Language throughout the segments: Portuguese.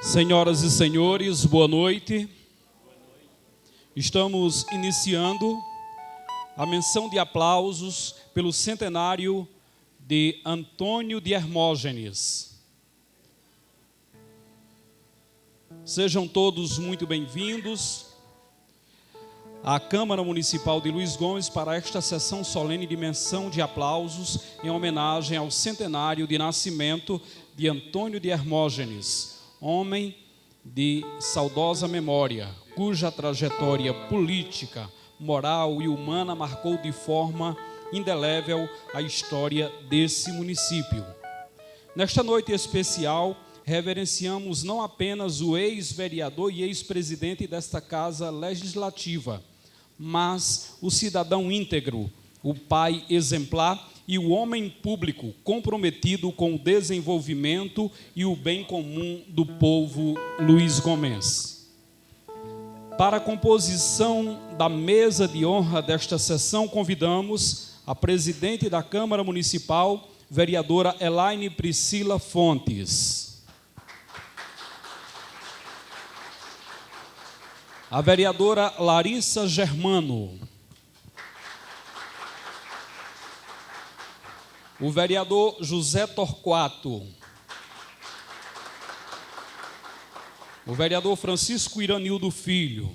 Senhoras e senhores, boa noite. Estamos iniciando a menção de aplausos pelo centenário de Antônio de Hermógenes. Sejam todos muito bem-vindos à Câmara Municipal de Luiz Gomes para esta sessão solene de menção de aplausos em homenagem ao centenário de nascimento de Antônio de Hermógenes, homem de saudosa memória, cuja trajetória política, moral e humana marcou de forma indelével a história desse município. Nesta noite especial, reverenciamos não apenas o ex-vereador e ex-presidente desta Casa Legislativa, mas o cidadão íntegro, o pai exemplar e o homem público comprometido com o desenvolvimento e o bem comum do povo luisgomense. Para a composição da mesa de honra desta sessão, convidamos a presidente da Câmara Municipal, vereadora Elaine Priscila Fontes. A vereadora Larissa Germano. O vereador José Torquato. O vereador Francisco Iranildo Filho.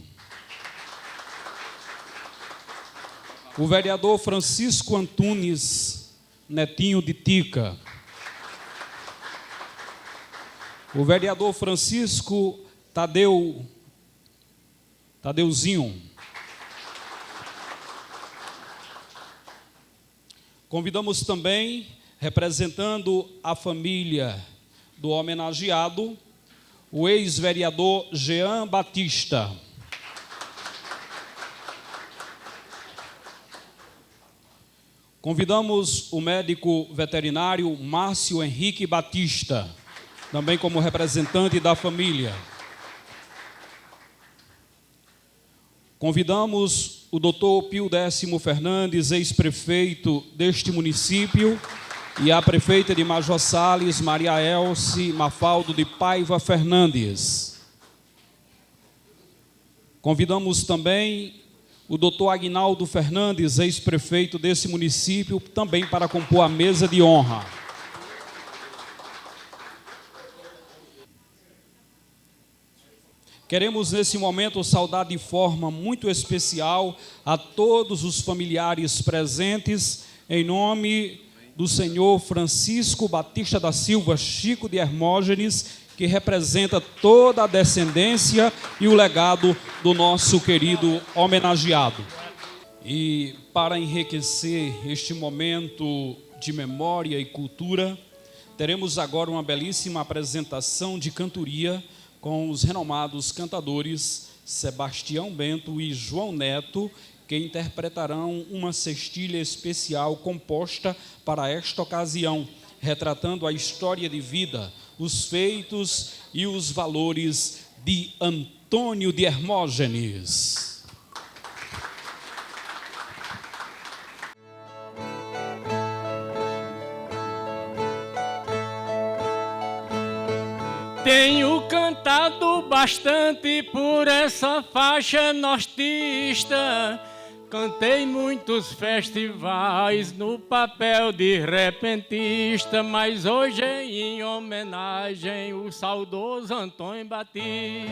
O vereador Francisco Antunes Netinho de Tica. O vereador Francisco Tadeuzinho. Convidamos também, representando a família do homenageado, o ex-vereador Jean Batista. Convidamos o médico veterinário Márcio Henrique Batista, também como representante da família. Convidamos o doutor Pio Décimo Fernandes, ex-prefeito deste município, e a prefeita de Major Sales, Maria Elce Mafaldo de Paiva Fernandes. Convidamos também o doutor Aguinaldo Fernandes, ex-prefeito desse município, também para compor a mesa de honra. Queremos, nesse momento, saudar de forma muito especial a todos os familiares presentes, em nome do senhor Francisco Batista da Silva Chico de Hermógenes, que representa toda a descendência e o legado do nosso querido homenageado. E para enriquecer este momento de memória e cultura, teremos agora uma belíssima apresentação de cantoria com os renomados cantadores Sebastião Bento e João Neto, que interpretarão uma cestilha especial composta para esta ocasião, retratando a história de vida, os feitos e os valores de Antônio de Hermógenes. Tenho cantado bastante por essa faixa nortista. Cantei muitos festivais no papel de repentista, mas hoje é em homenagem ao saudoso Antônio Batista.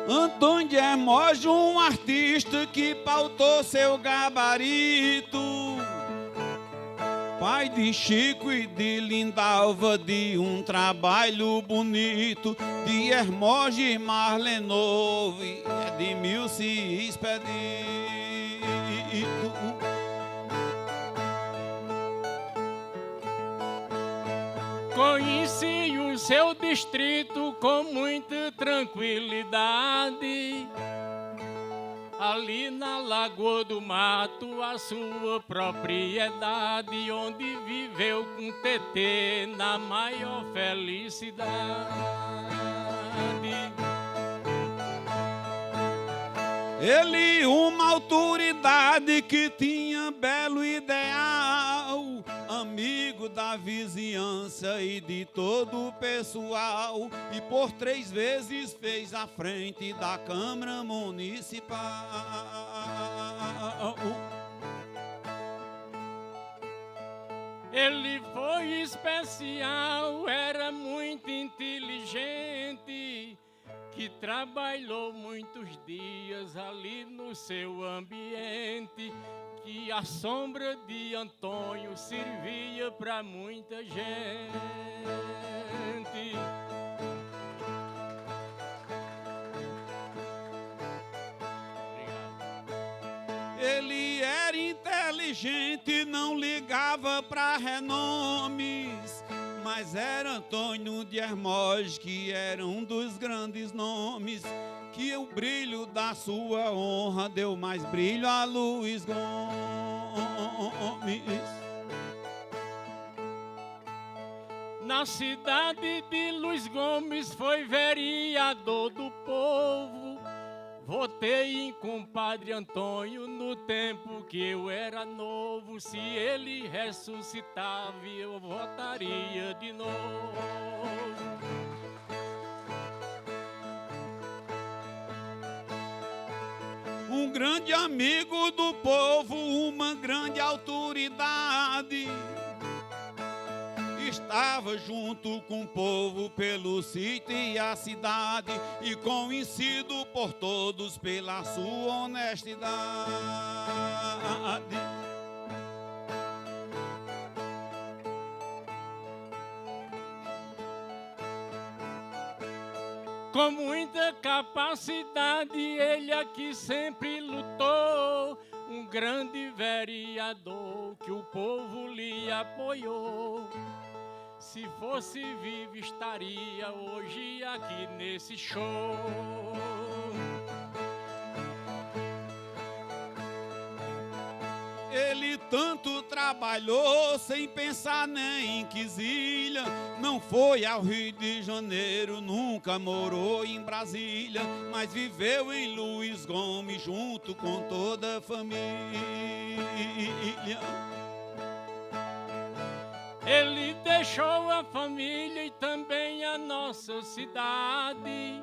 Antônio de Hermógenes, um artista que pautou seu gabarito, pai de Chico e de Lindalva, de um trabalho bonito, de Hermógenes Marlenov, é de Milce Expedito. Conheci o seu distrito com muita tranquilidade. Ali na Lagoa do Mato, a sua propriedade, onde viveu com Tetê na maior felicidade. Ele, uma autoridade que tinha belo ideal, da vizinhança e de todo o pessoal, e por 3 vezes fez à frente da Câmara Municipal. Ele foi especial, era muito inteligente, que trabalhou muitos dias ali no seu ambiente, que a sombra de Antônio servia para muita gente. Ele era inteligente, não ligava para renomes, mas era Antônio de Hermógenes, que era um dos grandes nomes, que o brilho da sua honra deu mais brilho a Luiz Gomes. Na cidade de Luiz Gomes foi vereador do povo. Votei em compadre Antônio no tempo que eu era novo. Se ele ressuscitava, eu votaria de novo. Um grande amigo do povo, uma grande autoridade, estava junto com o povo pelo sítio e a cidade, e conhecido por todos pela sua honestidade. Com muita capacidade, ele aqui sempre lutou. Um grande vereador que o povo lhe apoiou. Se fosse vivo, estaria hoje aqui nesse show. Ele tanto trabalhou sem pensar nem em quesilha. Não foi ao Rio de Janeiro, nunca morou em Brasília, mas viveu em Luiz Gomes junto com toda a família. Ele deixou a família e também a nossa cidade.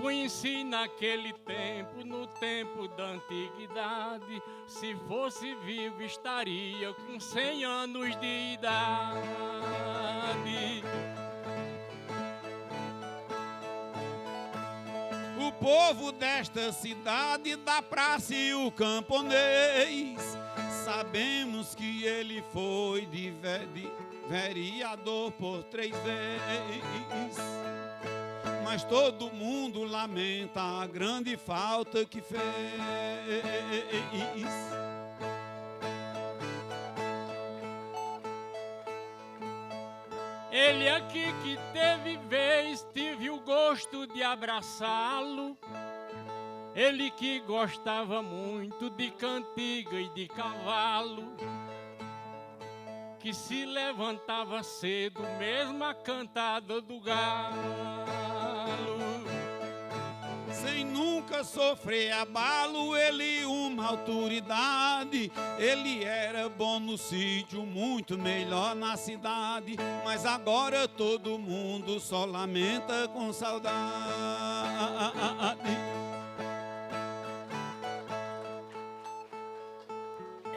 Conheci naquele tempo, no tempo da antiguidade. Se fosse vivo, estaria com 100 anos de idade. O povo desta cidade, da praça e o camponês, sabemos que ele foi de vereador por 3 vezes. Mas todo mundo lamenta a grande falta que fez. Ele aqui que teve vez, tive o gosto de abraçá-lo. Ele que gostava muito de cantiga e de cavalo, que se levantava cedo, mesmo a cantada do galo. Sem nunca sofrer abalo, ele uma autoridade. Ele era bom no sítio, muito melhor na cidade, mas agora todo mundo só lamenta com saudade.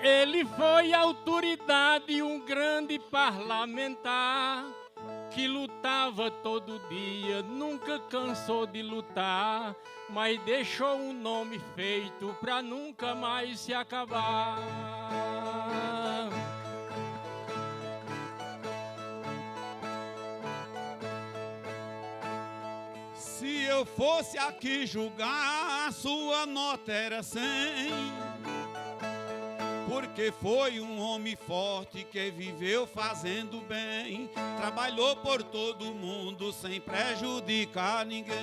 Ele foi autoridade, um grande parlamentar, que lutava todo dia, nunca cansou de lutar, mas deixou um nome feito pra nunca mais se acabar. Se eu fosse aqui julgar, a sua nota era 100, porque foi um homem forte que viveu fazendo bem, trabalhou por todo mundo sem prejudicar ninguém.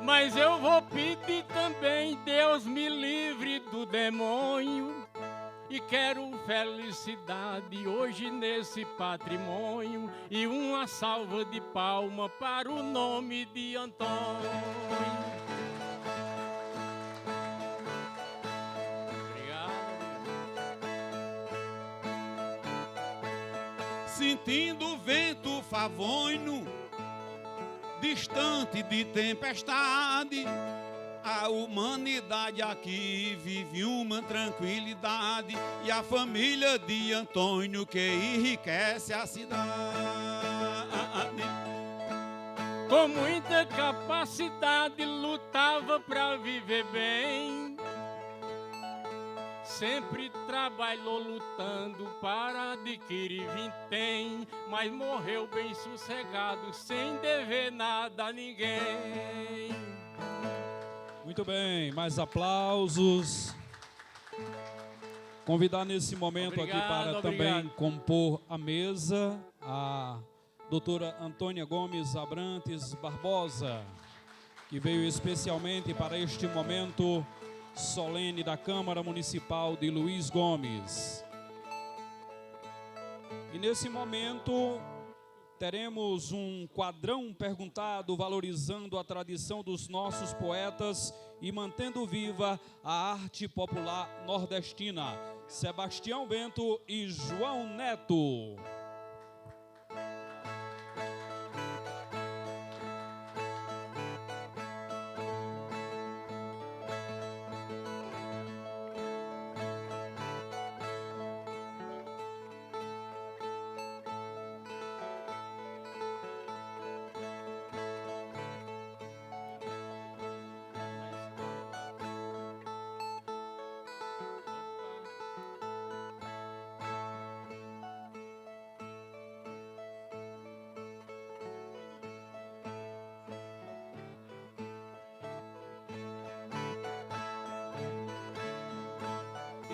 Mas eu vou pedir também, Deus me livre do demônio, e quero felicidade hoje nesse patrimônio, e uma salva de palma para o nome de Antônio. sentindo o vento favonho, distante de tempestade, a humanidade aqui vive uma tranquilidade, e a família de Antônio que enriquece a cidade. Com muita capacidade lutava para viver bem, sempre trabalhou lutando para adquirir vintém, mas morreu bem sossegado, sem dever nada a ninguém. Muito bem, mais aplausos. Convidar nesse momento aqui para também compor a mesa a doutora Antônia Gomes Abrantes Barbosa, que veio especialmente para este momento solene da Câmara Municipal de Luiz Gomes. E nesse momento teremos um quadrão perguntado valorizando a tradição dos nossos poetas e mantendo viva a arte popular nordestina. Sebastião Bento e João Neto.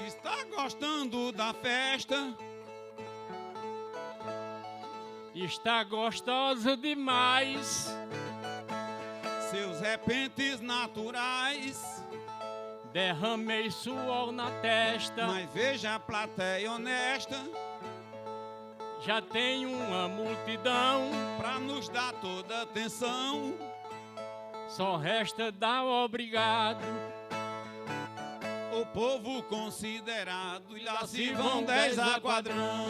Está gostando da festa? Está gostosa demais. Seus repentes naturais, Derramei suor na testa. mas veja a plateia honesta, Já tem uma multidão. pra nos dar toda atenção. Só resta dar obrigado. O povo considerado, e lá se vão 10 a quadrão.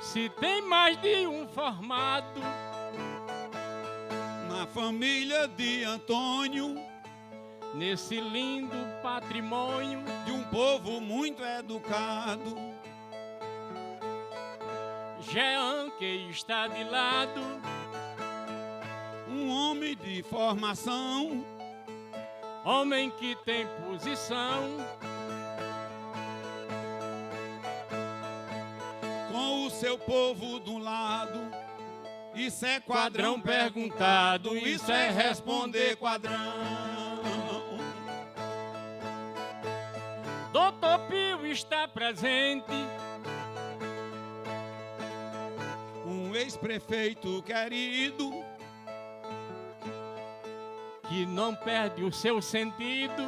Se tem mais de um formado Na família de Antônio, nesse lindo patrimônio, de um povo muito educado, Jean que está de lado, um homem de formação, homem que tem posição, com o seu povo de um lado. Isso é quadrão perguntado, isso é responder quadrão. Doutor Pio está presente, Um ex-prefeito querido, que não perde o seu sentido.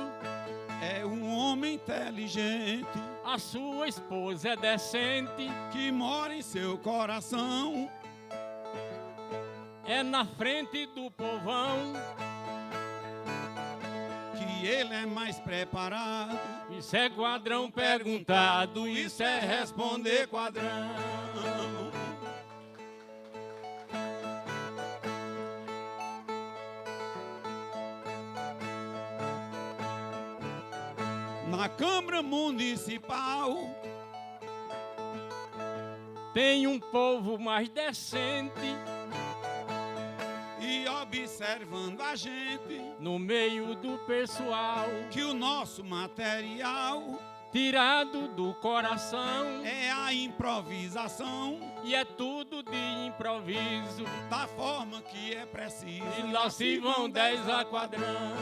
é um homem inteligente, A sua esposa é decente, que mora em seu coração. é na frente do povão. Que ele é mais preparado. Isso é quadrão perguntado, Isso é responder quadrão. Na Câmara Municipal, Tem um povo mais decente e observando a gente, no meio do pessoal, que o nosso material tirado do coração, é a improvisação, e é tudo de improviso. da forma que é preciso. E lá se vão 10 a quadrão.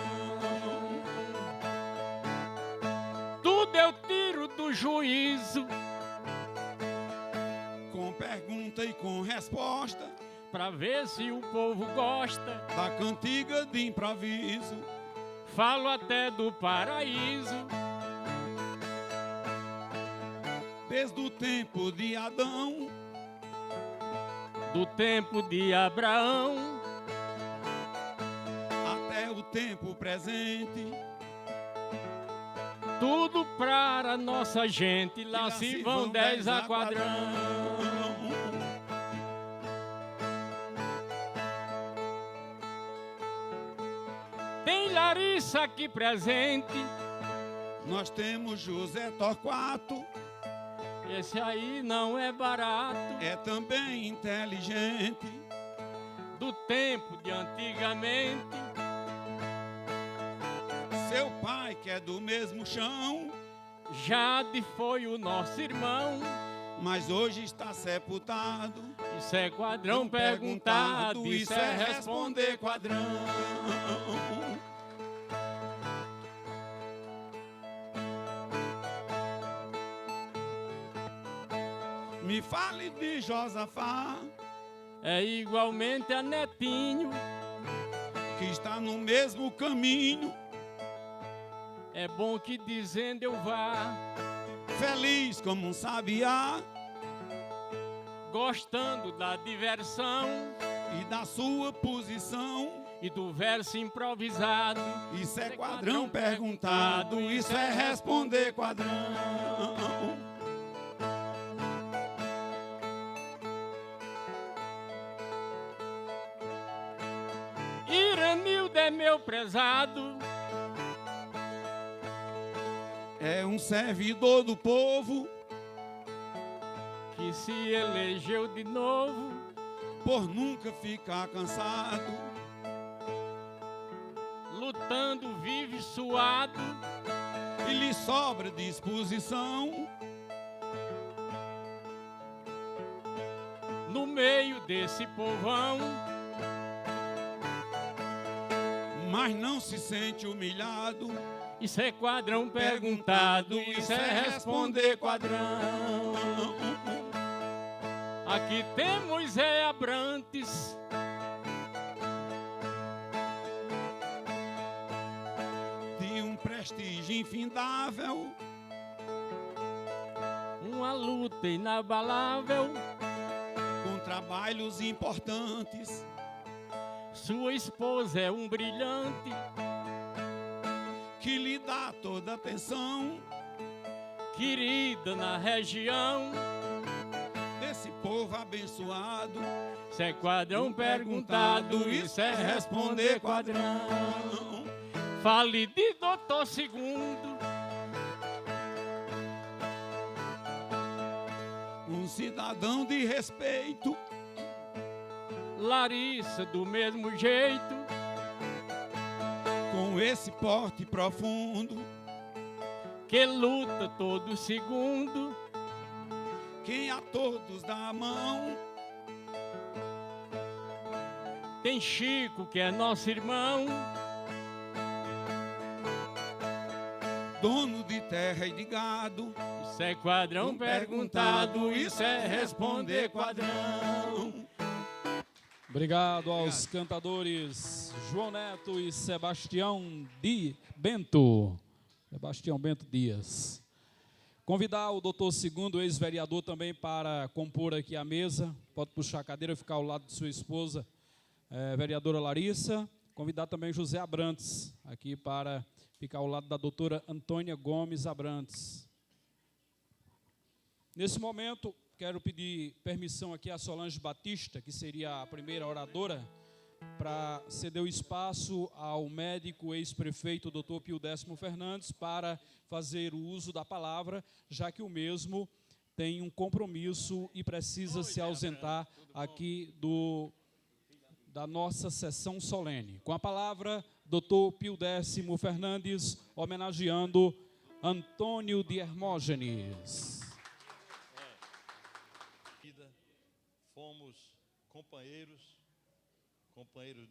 Tudo eu tiro do juízo, Com pergunta e com resposta, pra ver se o povo gosta. da cantiga de improviso. Falo até do paraíso, Desde o tempo de Adão, do tempo de Abraão, até o tempo presente. tudo para nossa gente, lá se vão 10 a quadrão. Tem Larissa aqui presente, nós temos José Torquato, esse aí não é barato, é também inteligente, do tempo de antigamente. Seu pai que é do mesmo chão, Jade foi o nosso irmão, mas hoje está sepultado. Isso é quadrão perguntado, isso é responder quadrão. Me fale de Josafá, É igualmente a Netinho, que está no mesmo caminho, é bom que dizendo eu vá, feliz como um sabiá, gostando da diversão e da sua posição. e do verso improvisado. Isso é quadrão perguntado, isso é responder quadrão. Iranildo é meu prezado, É um servidor do povo, que se elegeu de novo, por nunca ficar cansado, lutando vive suado, e lhe sobra disposição. no meio desse povão. Mas não se sente humilhado. Isso é quadrão perguntado, isso é responder quadrão. Aqui temos Zé Abrantes, De um prestígio infindável, uma luta inabalável. com trabalhos importantes, Sua esposa é um brilhante, que lhe dá toda atenção. querida na região. Desse povo abençoado, Isso é quadrão perguntado, isso é responder quadrão. Fale de doutor Segundo, um cidadão de respeito, Larissa do mesmo jeito, com esse porte profundo, que luta todo segundo, quem a todos dá a mão. tem Chico que é nosso irmão, Dono de terra e de gado, isso é quadrão perguntado, isso é responder quadrão. Obrigado aos cantadores João Neto e Sebastião Bento. Sebastião Bento Dias. Convidar o doutor Segundo, ex-vereador, também para compor aqui a mesa. Pode puxar a cadeira e ficar ao lado de sua esposa, vereadora Larissa. Convidar também José Abrantes, aqui para ficar ao lado da doutora Antônia Gomes Abrantes. Nesse momento, quero pedir permissão aqui a Solange Batista, que seria a primeira oradora, para ceder o espaço ao médico ex-prefeito Dr. Pio Décimo Fernandes para fazer o uso da palavra, já que o mesmo tem um compromisso e precisa se ausentar aqui da nossa sessão solene. Com a palavra, Dr. Pio Décimo Fernandes, homenageando Antônio de Hermógenes. Fomos companheiros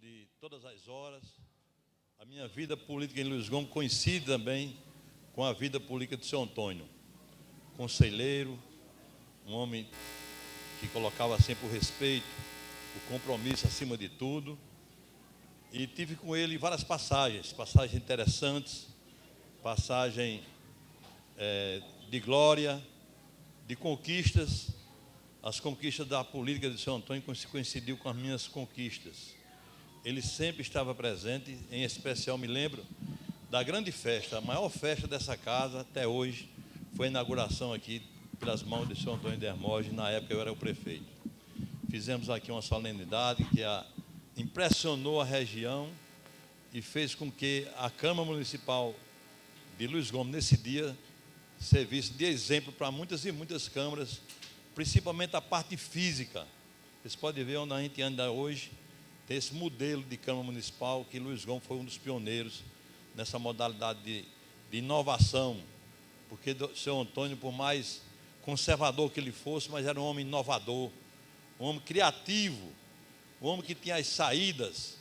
de todas as horas. A minha vida política em Luiz Gomes coincide também com a vida política de seu Antônio. Conselheiro, um homem que colocava sempre o respeito, o compromisso acima de tudo. E tive com ele várias passagens interessantes, passagem de glória, de conquistas. As conquistas da política de seu Antônio coincidiu com as minhas conquistas. Ele sempre estava presente, em especial me lembro da grande festa, a maior festa dessa casa até hoje, foi a inauguração aqui pelas mãos de São Antônio de Hermógenes. Na época eu era o prefeito. Fizemos aqui uma solenidade que impressionou a região e fez com que a Câmara Municipal de Luiz Gomes, nesse dia, servisse de exemplo para muitas e muitas câmaras, principalmente a parte física. Vocês podem ver onde a gente anda hoje, tem esse modelo de Câmara Municipal, que Luiz Gomes foi um dos pioneiros nessa modalidade de inovação, porque o seu Antônio, por mais conservador que ele fosse, mas era um homem inovador, um homem criativo, um homem que tinha as saídas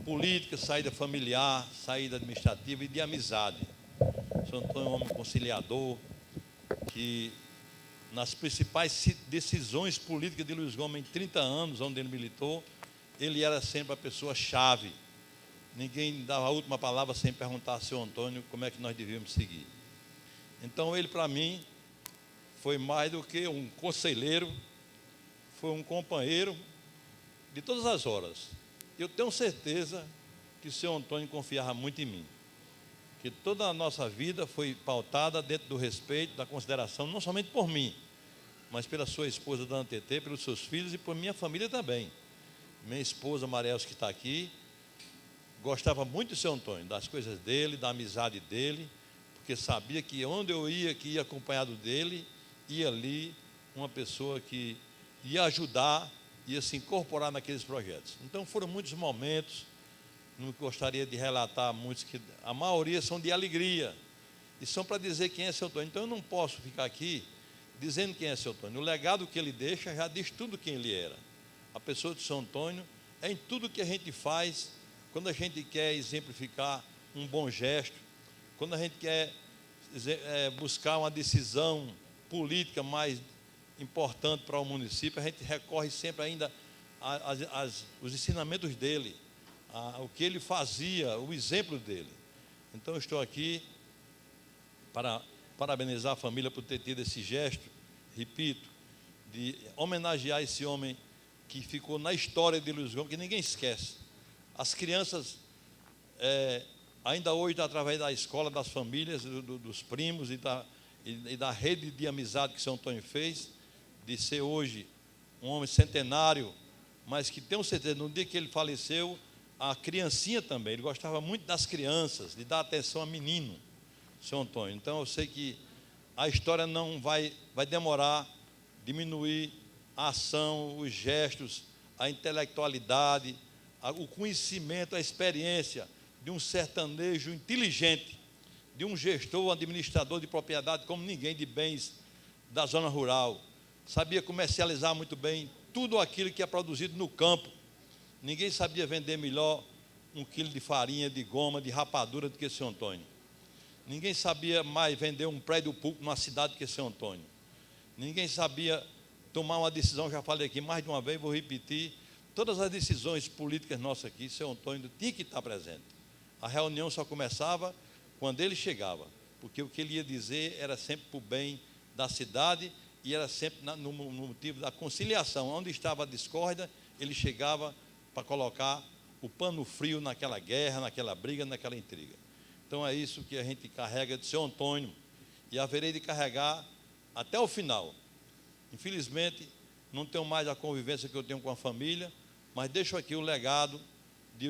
políticas, saída familiar, saída administrativa e de amizade. O seu Antônio é um homem conciliador, que nas principais decisões políticas de Luiz Gomes, em 30 anos, onde ele militou, ele era sempre a pessoa-chave. Ninguém dava a última palavra sem perguntar ao seu Antônio como é que nós devíamos seguir. Então, ele, para mim, foi mais do que um conselheiro, foi um companheiro de todas as horas. Eu tenho certeza que o seu Antônio confiava muito em mim, que toda a nossa vida foi pautada dentro do respeito, da consideração, não somente por mim, mas pela sua esposa, Dona Tetê, pelos seus filhos e por minha família também. Minha esposa, Marielza, que está aqui, gostava muito do seu Antônio, das coisas dele, da amizade dele, porque sabia que onde eu ia, que ia acompanhado dele, ia ali uma pessoa que ia ajudar, ia se incorporar naqueles projetos. Então foram muitos momentos, não gostaria de relatar muitos, que a maioria são de alegria, e são para dizer quem é seu Antônio. Então eu não posso ficar aqui dizendo quem é seu Antônio. O legado que ele deixa já diz tudo quem ele era. A pessoa de São Antônio é em tudo que a gente faz, quando a gente quer exemplificar um bom gesto, quando a gente quer buscar uma decisão política mais importante para o município, a gente recorre sempre ainda os ensinamentos dele, o que ele fazia, o exemplo dele. Então eu estou aqui para parabenizar a família por ter tido esse gesto, repito, de homenagear esse homem que ficou na história de Luiz Gomes, que ninguém esquece. As crianças, ainda hoje, através da escola, das famílias, dos primos e da rede de amizade que São Antônio fez, de ser hoje um homem centenário, mas que tenho certeza, no dia que ele faleceu, a criancinha também, ele gostava muito das crianças, de dar atenção a menino, São Antônio. Então eu sei que a história não vai demorar, diminuir a ação, os gestos, a intelectualidade, o conhecimento, a experiência de um sertanejo inteligente, de um gestor, um administrador de propriedade como ninguém, de bens da zona rural. Sabia comercializar muito bem tudo aquilo que é produzido no campo. Ninguém sabia vender melhor 1 quilo de farinha, de goma, de rapadura do que seu Antônio. Ninguém sabia mais vender um prédio público numa cidade do que seu Antônio. Ninguém sabia tomar uma decisão, já falei aqui mais de uma vez, vou repetir, todas as decisões políticas nossas aqui, seu Antônio tinha que estar presente. A reunião só começava quando ele chegava, porque o que ele ia dizer era sempre para o bem da cidade e era sempre no motivo da conciliação. Onde estava a discórdia, ele chegava para colocar o pano frio naquela guerra, naquela briga, naquela intriga. Então é isso que a gente carrega de seu Antônio e haverei de carregar até o final. Infelizmente, não tenho mais a convivência que eu tenho com a família, mas deixo aqui o legado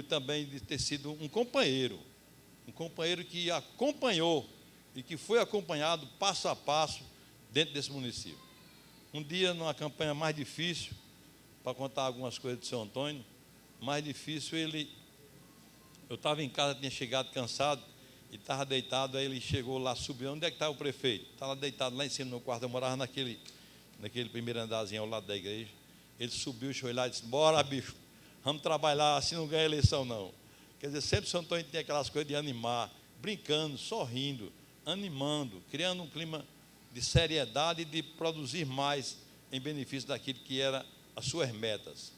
também de ter sido um companheiro que acompanhou e que foi acompanhado passo a passo dentro desse município. Um dia, numa campanha mais difícil, para contar algumas coisas de seu Antônio, mais difícil, eu estava em casa, tinha chegado cansado, e estava deitado, aí ele chegou lá, subiu, onde é que está o prefeito? Estava deitado lá em cima no quarto, eu morava naquele primeiro andarzinho ao lado da igreja. Ele subiu, foi lá e disse: bora, bicho, vamos trabalhar, assim não ganha eleição não. Quer dizer, sempre o São Antônio tem aquelas coisas de animar, brincando, sorrindo, animando, criando um clima de seriedade e de produzir mais em benefício daquilo que eram as suas metas.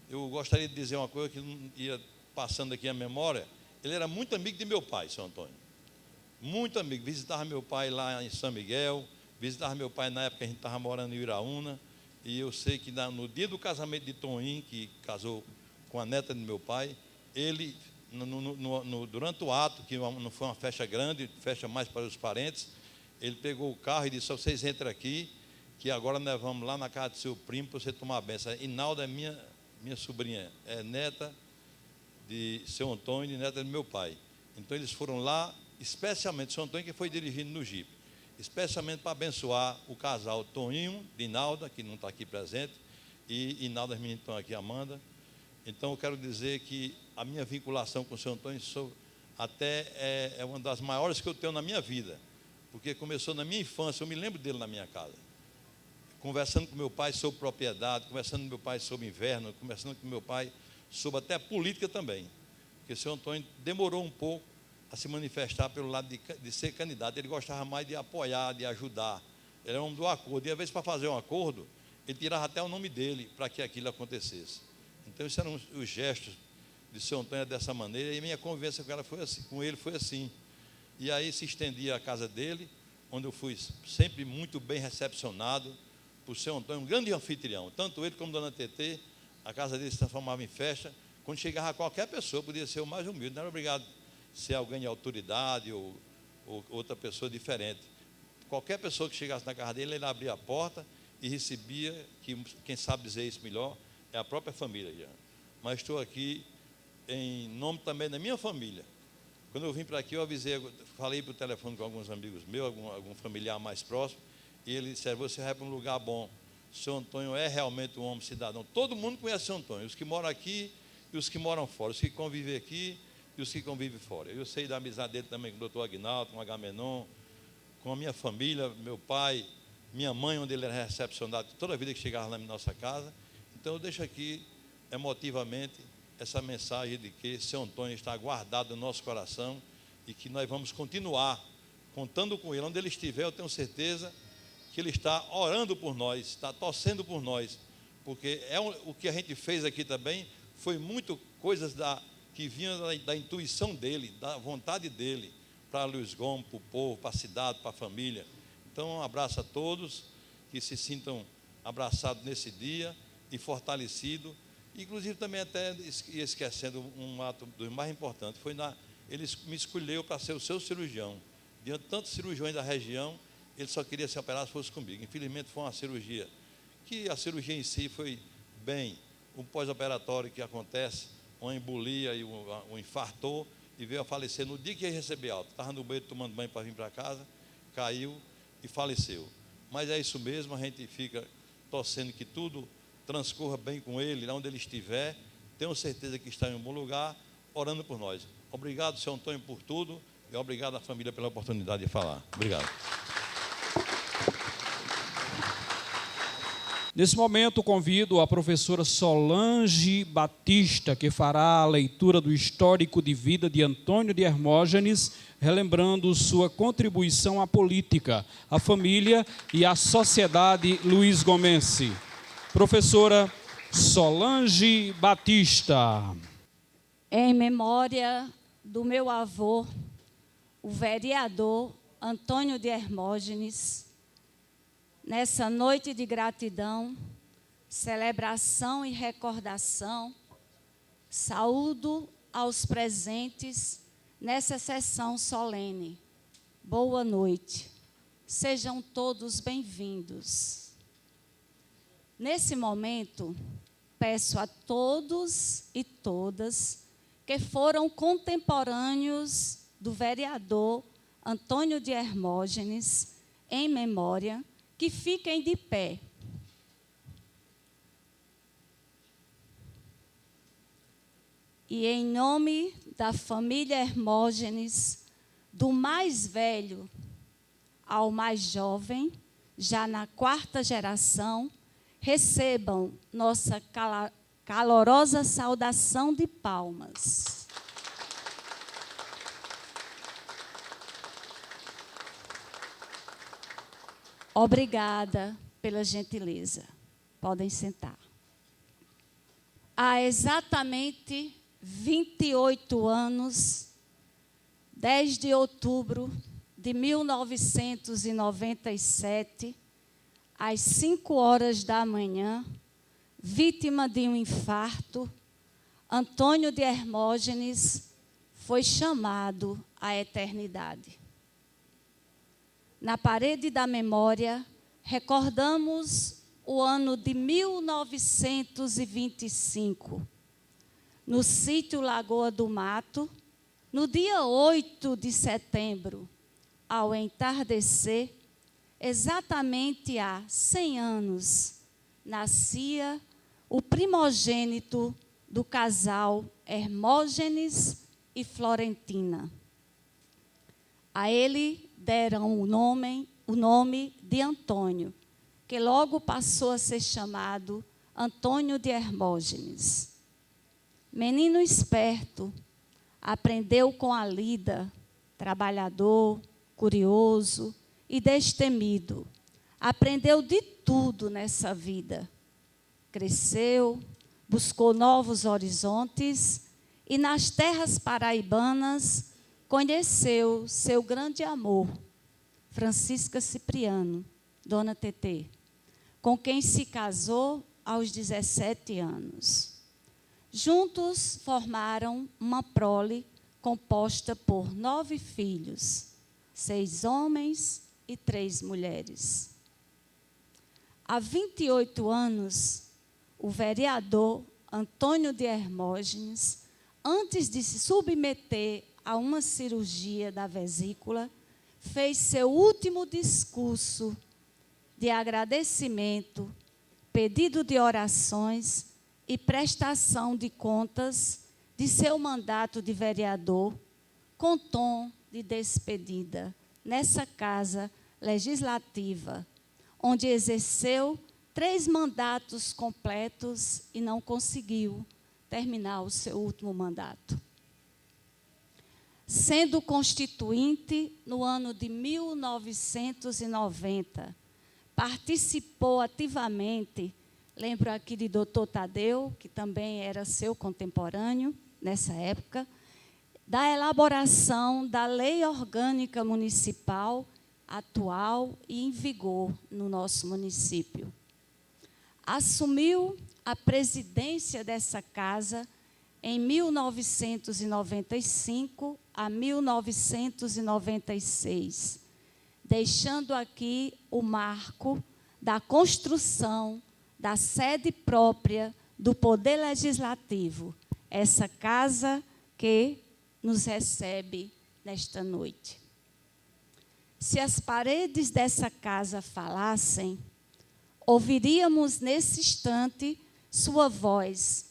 Eu gostaria de dizer uma coisa que não ia passando aqui a memória. Ele era muito amigo de meu pai, São Antônio. Muito amigo. Visitava meu pai lá em São Miguel, visitava meu pai na época que a gente estava morando em Iraúna, e eu sei que no dia do casamento de Toninho, que casou com a neta de meu pai, ele durante o ato, que não foi uma festa grande, festa mais para os parentes, ele pegou o carro e disse: vocês entram aqui, que agora nós vamos lá na casa do seu primo para você tomar a benção. Inalda é minha sobrinha, é neta de seu Antônio e neta do meu pai. Então eles foram lá, especialmente seu Antônio, que foi dirigindo no Jeep, especialmente para abençoar o casal Toninho de Inalda, que não está aqui presente, e Inalda, as meninas estão aqui, Amanda. Então eu quero dizer que a minha vinculação com o seu Antônio até é uma das maiores que eu tenho na minha vida, porque começou na minha infância. Eu me lembro dele na minha casa, conversando com meu pai sobre propriedade, conversando com meu pai sobre inverno, conversando com meu pai sobre até política também, porque o seu Antônio demorou um pouco a se manifestar pelo lado de ser candidato. Ele gostava mais de apoiar, de ajudar. Ele era um homem do acordo, e às vezes para fazer um acordo, ele tirava até o nome dele para que aquilo acontecesse. Então esses eram os gestos de seu Antônio dessa maneira, e minha convivência com ele foi assim. E aí se estendia a casa dele, onde eu fui sempre muito bem recepcionado por seu Antônio, um grande anfitrião. Tanto ele como Dona Tetê, a casa dele se transformava em festa. Quando chegava qualquer pessoa, podia ser o mais humilde, não era obrigado a ser alguém de autoridade ou outra pessoa diferente. Qualquer pessoa que chegasse na casa dele, ele abria a porta e recebia, que quem sabe dizer isso melhor é a própria família. Já. Mas estou aqui em nome também da minha família. Quando eu vim para aqui, eu falei por telefone com alguns amigos meus, algum familiar mais próximo, e ele disse: você vai para um lugar bom. O seu Antônio é realmente um homem cidadão. Todo mundo conhece o seu Antônio, os que moram aqui e os que moram fora, os que convivem aqui e os que convivem fora. Eu sei da amizade dele também com o doutor Aguinaldo, com o Agamenon, com a minha família, meu pai, minha mãe, onde ele era recepcionado toda a vida que chegava na nossa casa. Então eu deixo aqui emotivamente essa mensagem de que seu Antônio está guardado no nosso coração e que nós vamos continuar contando com ele. Onde ele estiver, eu tenho certeza que ele está orando por nós, está torcendo por nós, porque o que a gente fez aqui também foi muito coisas que vinham da intuição dele, da vontade dele, para Luiz Gomes, para o povo, para a cidade, para a família. Então, um abraço a todos, que se sintam abraçados nesse dia e fortalecidos. Inclusive, também até esquecendo um ato dos mais importantes, ele me escolheu para ser o seu cirurgião. Diante de tantos cirurgiões da região, ele só queria se operar se fosse comigo. Infelizmente, foi uma cirurgia, que a cirurgia em si foi bem, o pós-operatório que acontece, uma embolia e um infartou, e veio a falecer no dia que ia receber alta. Estava no banheiro tomando banho para vir para casa, caiu e faleceu. Mas é isso mesmo, a gente fica torcendo que tudo transcorra bem com ele, lá onde ele estiver. Tenho certeza que está em um bom lugar, orando por nós. Obrigado, seu Antônio, por tudo, e obrigado à família pela oportunidade de falar. Obrigado. Nesse momento, convido a professora Solange Batista, que fará a leitura do histórico de vida de Antônio de Hermógenes, relembrando sua contribuição à política, à família e à sociedade luisgomense. Professora Solange Batista. Em memória do meu avô, o vereador Antônio de Hermógenes, nessa noite de gratidão, celebração e recordação, saúdo aos presentes nessa sessão solene. Boa noite. Sejam todos bem-vindos. Nesse momento, peço a todos e todas que foram contemporâneos do vereador Antônio de Hermógenes, em memória, que fiquem de pé. E em nome da família Hermógenes, do mais velho ao mais jovem, já na 4ª geração, recebam nossa calorosa saudação de palmas. Obrigada pela gentileza. Podem sentar. Há exatamente 28 anos, 10 de outubro de 1997, às 5 horas da manhã, vítima de um infarto, Antônio de Hermógenes foi chamado à eternidade. Na parede da memória, recordamos o ano de 1925, no sítio Lagoa do Mato, no dia 8 de setembro, ao entardecer, exatamente há 100 anos, nascia o primogênito do casal Hermógenes e Florentina. A ele deram o nome de Antônio, que logo passou a ser chamado Antônio de Hermógenes. Menino esperto, aprendeu com a lida, trabalhador, curioso e destemido. Aprendeu de tudo nessa vida. Cresceu, buscou novos horizontes e nas terras paraibanas conheceu seu grande amor, Francisca Cipriano, Dona Tetê, com quem se casou aos 17 anos. Juntos formaram uma prole composta por 9 filhos, 6 homens e 3 mulheres. Há 28 anos, o vereador Antônio de Hermógenes, antes de se submeter a uma cirurgia da vesícula, fez seu último discurso de agradecimento, pedido de orações e prestação de contas de seu mandato de vereador, com tom de despedida, nessa casa legislativa, onde exerceu 3 mandatos completos e não conseguiu terminar o seu último mandato. Sendo constituinte no ano de 1990, participou ativamente, lembro aqui de Dr. Tadeu, que também era seu contemporâneo nessa época, da elaboração da Lei Orgânica Municipal atual e em vigor no nosso município. Assumiu a presidência dessa casa em 1995 a 1996, deixando aqui o marco da construção da sede própria do Poder Legislativo, essa casa que nos recebe nesta noite. Se as paredes dessa casa falassem, ouviríamos nesse instante sua voz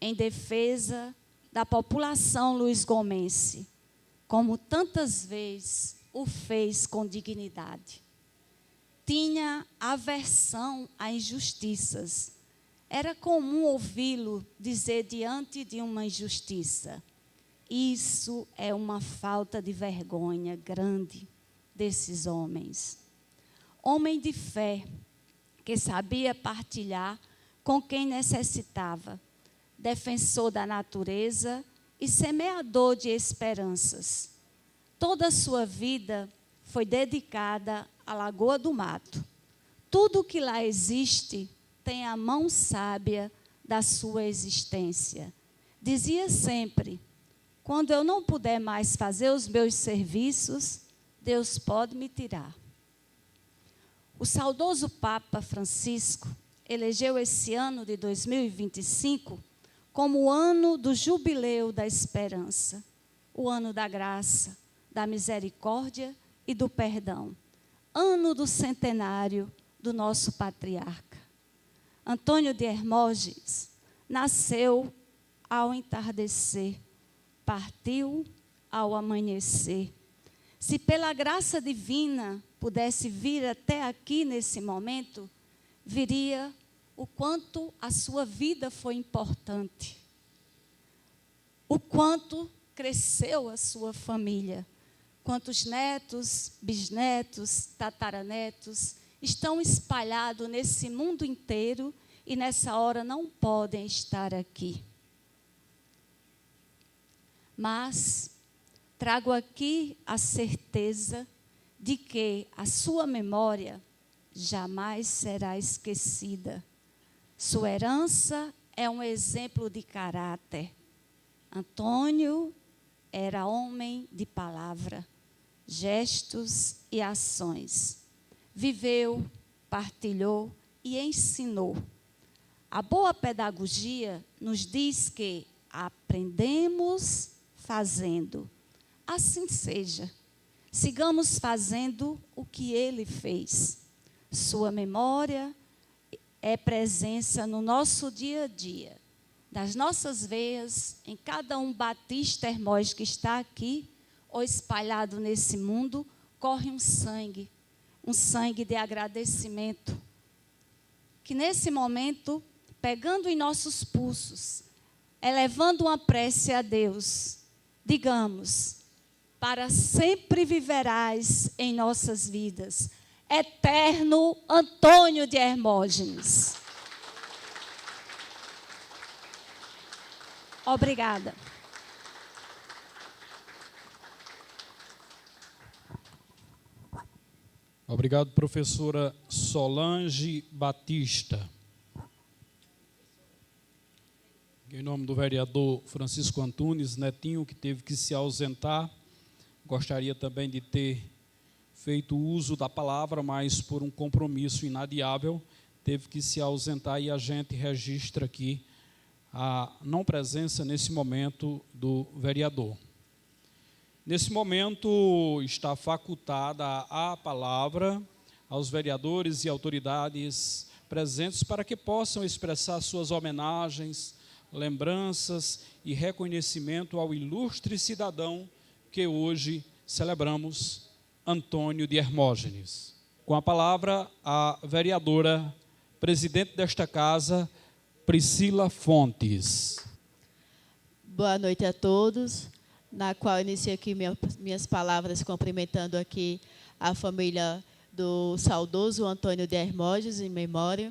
em defesa da população luisgomense, como tantas vezes o fez com dignidade. Tinha aversão a injustiças. Era comum ouvi-lo dizer diante de uma injustiça: isso é uma falta de vergonha grande desses homens. Homem de fé, que sabia partilhar com quem necessitava, defensor da natureza e semeador de esperanças. Toda a sua vida foi dedicada à Lagoa do Mato. Tudo que lá existe tem a mão sábia da sua existência. Dizia sempre: quando eu não puder mais fazer os meus serviços, Deus pode me tirar. O saudoso Papa Francisco elegeu esse ano de 2025 como o ano do jubileu da esperança, o ano da graça, da misericórdia e do perdão, ano do centenário do nosso patriarca. Antônio de Hermógenes nasceu ao entardecer, partiu ao amanhecer. Se pela graça divina pudesse vir até aqui nesse momento, viria o quanto a sua vida foi importante, o quanto cresceu a sua família, quantos netos, bisnetos, tataranetos estão espalhados nesse mundo inteiro e nessa hora não podem estar aqui. Mas trago aqui a certeza de que a sua memória jamais será esquecida. Sua herança é um exemplo de caráter. Antônio era homem de palavra, gestos e ações. Viveu, partilhou e ensinou. A boa pedagogia nos diz que aprendemos fazendo. Assim seja. Sigamos fazendo o que ele fez. Sua memória é presença no nosso dia a dia. Das nossas veias, em cada um batista Hermógenes que está aqui ou espalhado nesse mundo, corre um sangue de agradecimento. Que nesse momento, pegando em nossos pulsos, elevando uma prece a Deus, digamos: para sempre viverás em nossas vidas, eterno Antônio de Hermógenes. Obrigada. Obrigado, professora Solange Batista. Em nome do vereador Francisco Antunes Netinho, que teve que se ausentar, gostaria também de ter feito uso da palavra, mas por um compromisso inadiável, teve que se ausentar e a gente registra aqui a não presença nesse momento do vereador. Nesse momento está facultada a palavra aos vereadores e autoridades presentes para que possam expressar suas homenagens, lembranças e reconhecimento ao ilustre cidadão que hoje celebramos, Antônio de Hermógenes. Com a palavra, a vereadora, presidente desta casa, Priscila Fontes. Boa noite a todos, na qual inicio aqui minhas palavras cumprimentando aqui a família do saudoso Antônio de Hermógenes, em memória.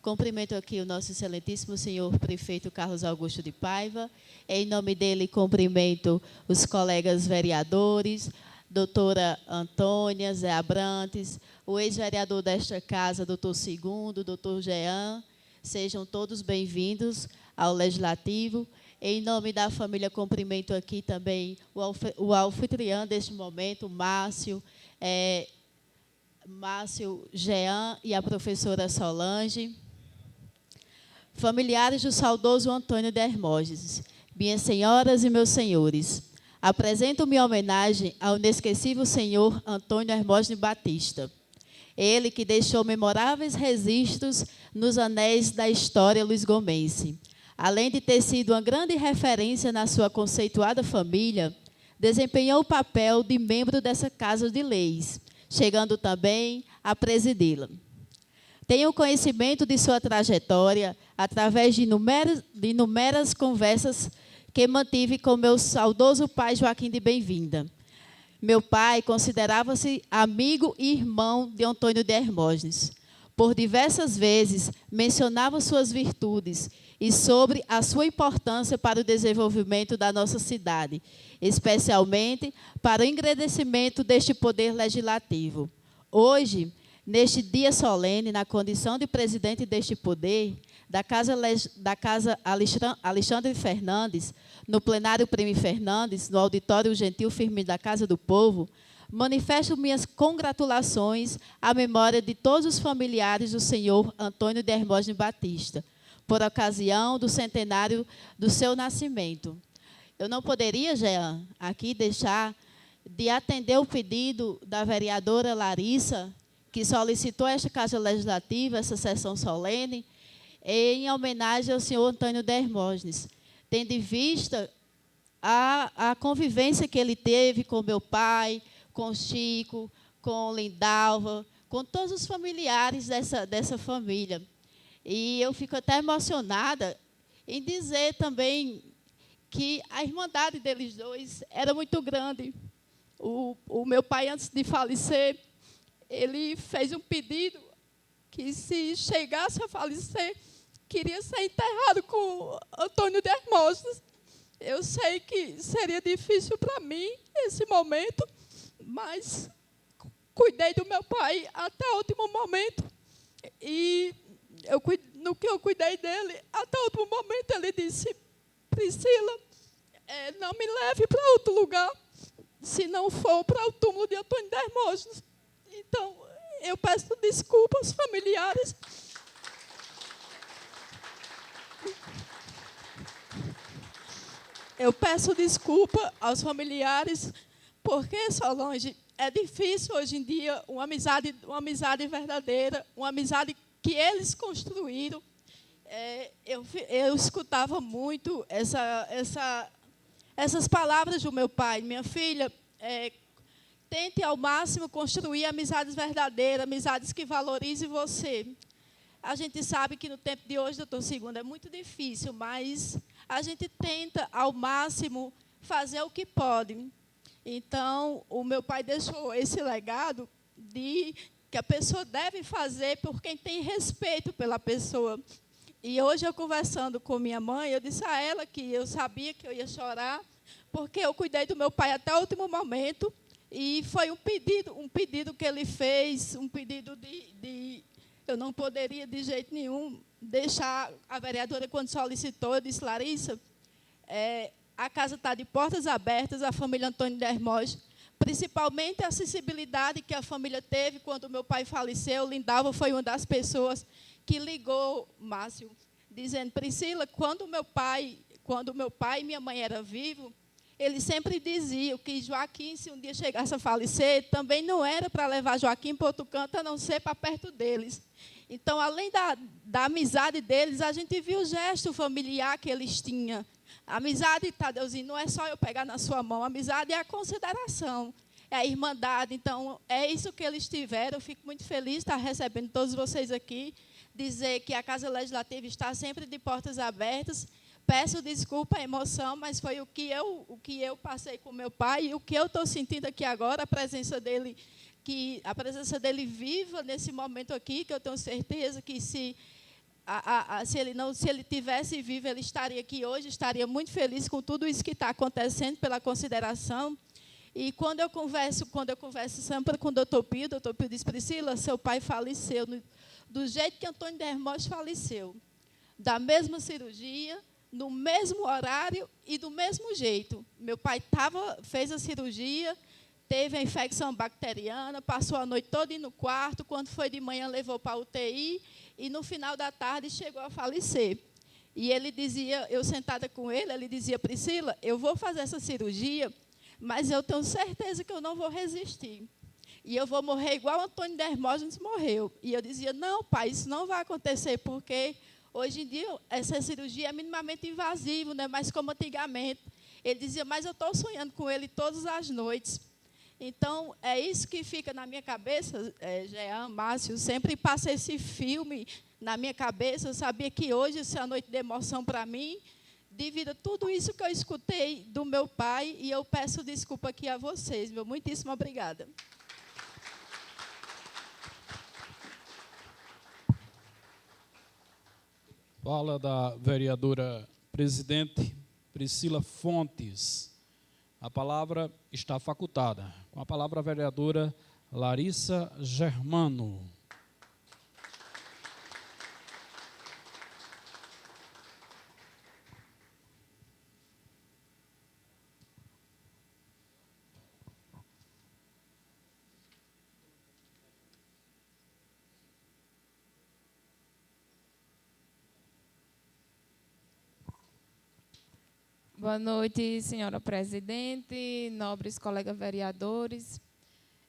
Cumprimento aqui o nosso excelentíssimo senhor prefeito Carlos Augusto de Paiva. Em nome dele, cumprimento os colegas vereadores, doutora Antônia, Zé Abrantes, o ex-vereador desta casa, doutor Segundo, doutor Jean. Sejam todos bem-vindos ao Legislativo. Em nome da família, cumprimento aqui também o anfitrião deste momento, Márcio, Jean e a professora Solange. Familiares do saudoso Antônio de Hermógenes, minhas senhoras e meus senhores, apresento minha homenagem ao inesquecível senhor Antônio Hermógenes Batista. Ele que deixou memoráveis registros nos anéis da história luisgomense. Além de ter sido uma grande referência na sua conceituada família, desempenhou o papel de membro dessa Casa de Leis, chegando também a presidi-la. Tenho conhecimento de sua trajetória através de inúmeras conversas que mantive com meu saudoso pai Joaquim de Bem-vinda. Meu pai considerava-se amigo e irmão de Antônio de Hermógenes. Por diversas vezes mencionava suas virtudes e sobre a sua importância para o desenvolvimento da nossa cidade, especialmente para o engrandecimento deste poder legislativo. Hoje, neste dia solene, na condição de presidente deste poder, da Casa Alexandre Fernandes, no plenário Prêmio Fernandes, no auditório Gentil Firmino da Casa do Povo, manifesto minhas congratulações à memória de todos os familiares do senhor Antônio de Hermógenes Batista, por ocasião do centenário do seu nascimento. Eu não poderia, Jean, aqui deixar de atender o pedido da vereadora Larissa, que solicitou esta Casa Legislativa, essa sessão solene, em homenagem ao senhor Antônio de Hermógenes, tendo em vista a convivência que ele teve com meu pai, com Chico, com Lindalva, com todos os familiares dessa família. E eu fico até emocionada em dizer também que a irmandade deles dois era muito grande. O meu pai, antes de falecer, ele fez um pedido que, se chegasse a falecer, queria ser enterrado com Antônio de Hermógenes. Eu sei que seria difícil para mim esse momento, mas cuidei do meu pai até o último momento. E no que eu cuidei dele, até o último momento, ele disse: Priscila, não me leve para outro lugar, se não for para o túmulo de Antônio de Hermógenes. Então, eu peço desculpas aos familiares. Eu peço desculpa aos familiares, porque, Solange, é difícil hoje em dia uma amizade verdadeira, uma amizade que eles construíram. Eu escutava muito essas palavras do meu pai. Minha filha, tente ao máximo construir amizades verdadeiras, amizades que valorizem você. A gente sabe que no tempo de hoje, doutor Segundo, é muito difícil, mas a gente tenta ao máximo fazer o que pode. Então, o meu pai deixou esse legado de que a pessoa deve fazer por quem tem respeito pela pessoa. E hoje, eu conversando com minha mãe, eu disse a ela que eu sabia que eu ia chorar, porque eu cuidei do meu pai até o último momento, e foi um pedido que ele fez, um pedido de eu não poderia, de jeito nenhum, deixar a vereadora, quando solicitou, eu disse, Larissa, a casa está de portas abertas, a família Antônio de Hermógenes, principalmente a sensibilidade que a família teve quando o meu pai faleceu. Lindalva foi uma das pessoas que ligou, Márcio, dizendo, Priscila, quando meu pai e minha mãe eram vivos, eles sempre diziam que Joaquim, se um dia chegasse a falecer, também não era para levar Joaquim para outro canto, a não ser para perto deles. Então, além da amizade deles, a gente viu o gesto familiar que eles tinham. A amizade, Tadeuzinho, não é só eu pegar na sua mão, a amizade é a consideração, é a irmandade. Então, é isso que eles tiveram. Eu fico muito feliz de estar recebendo todos vocês aqui, dizer que a Casa Legislativa está sempre de portas abertas. Peço desculpa a emoção, mas foi o que eu passei com meu pai, e o que eu estou sentindo aqui agora, a presença dele viva nesse momento aqui, que eu tenho certeza que se ele tivesse vivo, ele estaria aqui hoje, estaria muito feliz com tudo isso que está acontecendo, pela consideração. E quando eu converso sempre com o doutor Pio diz, Priscila, seu pai faleceu do jeito que Antônio de Hermógenes faleceu, da mesma cirurgia, no mesmo horário e do mesmo jeito. Meu pai fez a cirurgia, teve a infecção bacteriana, passou a noite toda no quarto, quando foi de manhã levou para a UTI, e no final da tarde chegou a falecer. E ele dizia, eu sentada com ele dizia, Priscila, eu vou fazer essa cirurgia, mas eu tenho certeza que eu não vou resistir. E eu vou morrer igual Antônio de Hermógenes morreu. E eu dizia, não, pai, isso não vai acontecer, porque hoje em dia essa cirurgia é minimamente invasiva, não é mais como antigamente. Ele dizia, mas eu estou sonhando com ele todas as noites. Então, é isso que fica na minha cabeça, Jean, Márcio, sempre passa esse filme na minha cabeça. Eu sabia que hoje, essa é uma noite de emoção para mim, devido a tudo isso que eu escutei do meu pai, e eu peço desculpa aqui a vocês. Meu muitíssimo obrigada. Fala da vereadora presidente Priscila Fontes. A palavra está facultada. Com a palavra a vereadora Larissa Germano. Boa noite, senhora presidente, nobres colegas vereadores.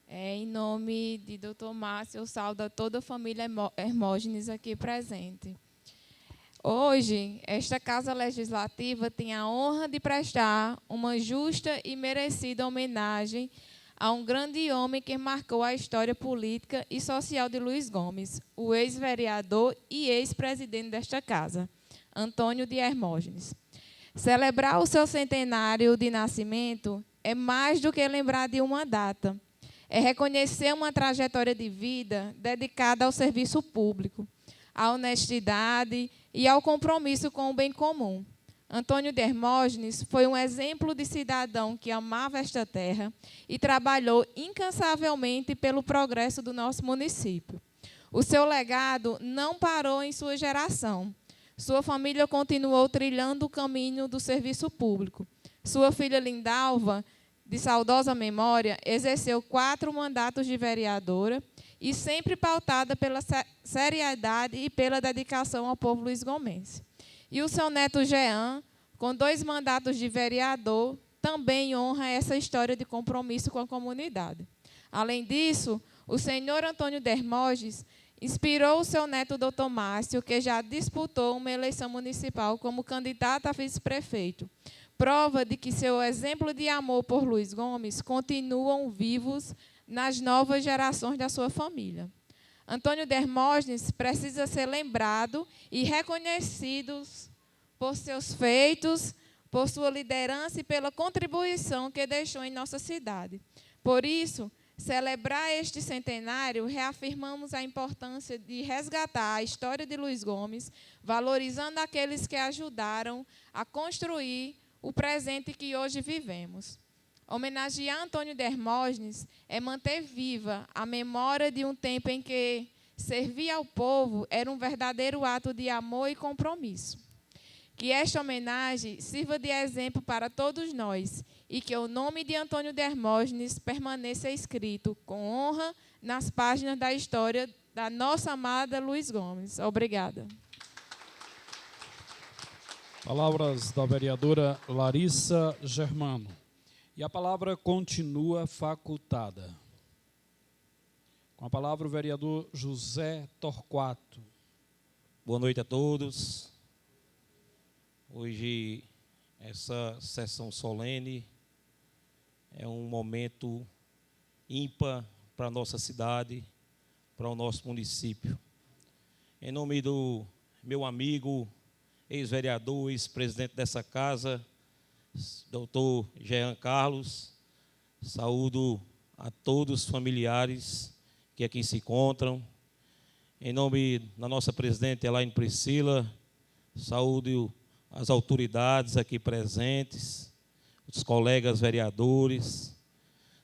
Em nome de doutor Márcio, eu saúdo a toda a família Hermógenes aqui presente. Hoje, esta Casa Legislativa tem a honra de prestar uma justa e merecida homenagem a um grande homem que marcou a história política e social de Luiz Gomes, o ex-vereador e ex-presidente desta casa, Antônio de Hermógenes. Celebrar o seu centenário de nascimento é mais do que lembrar de uma data. É reconhecer uma trajetória de vida dedicada ao serviço público, à honestidade e ao compromisso com o bem comum. Antônio de Hermógenes foi um exemplo de cidadão que amava esta terra e trabalhou incansavelmente pelo progresso do nosso município. O seu legado não parou em sua geração. Sua família continuou trilhando o caminho do serviço público, sua filha Lindalva, de saudosa memória, exerceu 4 mandatos de vereadora e sempre pautada pela seriedade e pela dedicação ao povo luisgomense. E o seu neto Jean, com 2 mandatos de vereador, também honra essa história de compromisso com a comunidade. Além disso, o senhor Antônio Dermoges inspirou o seu neto, doutor Márcio, que já disputou uma eleição municipal como candidato a vice-prefeito. Prova de que seu exemplo de amor por Luiz Gomes continuam vivos nas novas gerações da sua família. Antônio Dermoges precisa ser lembrado e reconhecido por seus feitos, por sua liderança e pela contribuição que deixou em nossa cidade. Por isso, celebrar este centenário, reafirmamos a importância de resgatar a história de Luiz Gomes, valorizando aqueles que ajudaram a construir o presente que hoje vivemos. Homenagear Antônio Dermoges é manter viva a memória de um tempo em que servir ao povo era um verdadeiro ato de amor e compromisso. Que esta homenagem sirva de exemplo para todos nós e que o nome de Antônio Dermoges permaneça escrito com honra nas páginas da história da nossa amada Luiz Gomes. Obrigada. Palavras da vereadora Larissa Germano. E a palavra continua facultada. Com a palavra o vereador José Torquato. Boa noite a todos. Hoje, essa sessão solene é um momento ímpar para a nossa cidade, para o nosso município. Em nome do meu amigo, ex-vereador, ex-presidente dessa casa, doutor Jean Carlos, saúdo a todos os familiares que aqui se encontram. Em nome da nossa presidente Elaine Priscila, saúdo as autoridades aqui presentes, os colegas vereadores,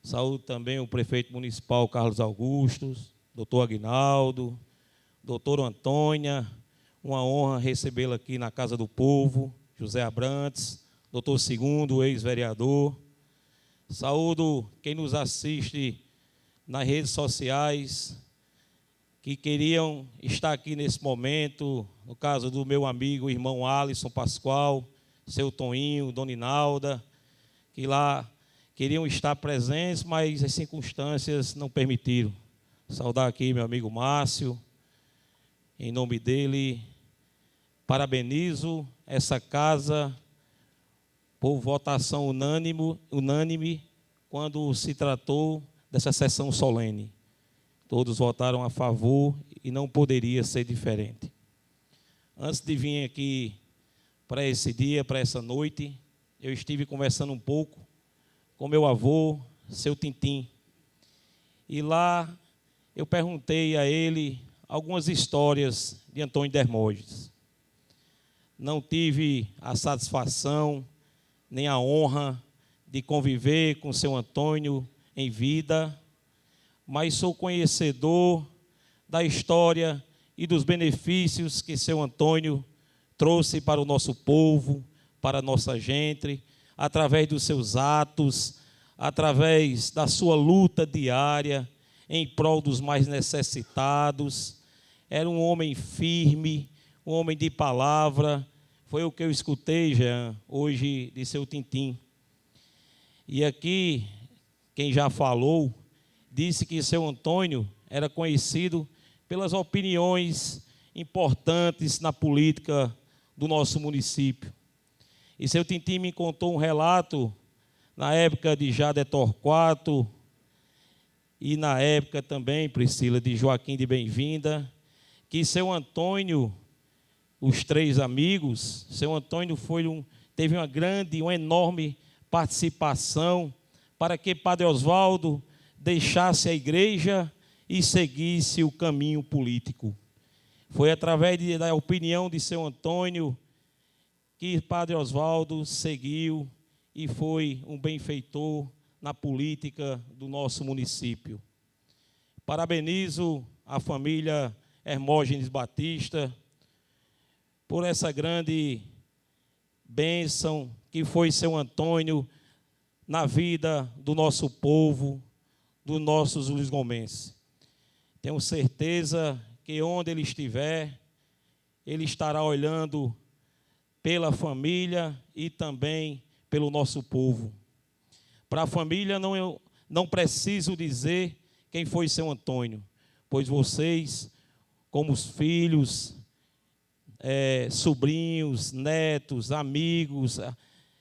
saúdo também o prefeito municipal Carlos Augusto, doutor Aguinaldo, doutor Antônia, uma honra recebê-lo aqui na Casa do Povo, José Abrantes, doutor Segundo, ex-vereador. Saúdo quem nos assiste nas redes sociais, que queriam estar aqui nesse momento, no caso do meu amigo, irmão Alisson Pascoal, seu Toninho, Dona Inalda, que lá queriam estar presentes, mas as circunstâncias não permitiram. Saudar aqui meu amigo Márcio, em nome dele, parabenizo essa casa por votação unânime quando se tratou dessa sessão solene. Todos votaram a favor e não poderia ser diferente. Antes de vir aqui para esse dia, para essa noite, eu estive conversando um pouco com meu avô, seu Tintim. E lá eu perguntei a ele algumas histórias de Antônio Dermoges. Não tive a satisfação nem a honra de conviver com seu Antônio em vida, mas sou conhecedor da história e dos benefícios que seu Antônio trouxe para o nosso povo, para a nossa gente, através dos seus atos, através da sua luta diária em prol dos mais necessitados. Era um homem firme, um homem de palavra. Foi o que eu escutei, Jean, hoje de seu Tintim. E aqui, quem já falou, disse que seu Antônio era conhecido pelas opiniões importantes na política do nosso município. E seu Tintim me contou um relato na época de Jade Torquato e na época também, Priscila, de Joaquim de Bem-vinda, que seu Antônio, os 3 amigos, seu Antônio teve uma enorme participação para que Padre Oswaldo deixasse a igreja e seguisse o caminho político. Foi através da opinião de seu Antônio que Padre Oswaldo seguiu e foi um benfeitor na política do nosso município. Parabenizo a família Hermógenes Batista por essa grande bênção que foi seu Antônio na vida do nosso povo, dos nossos luisgomenses. Tenho certeza que onde ele estiver, ele estará olhando pela família e também pelo nosso povo. Para a família, não preciso dizer quem foi seu Antônio, pois vocês, como os filhos, sobrinhos, netos, amigos,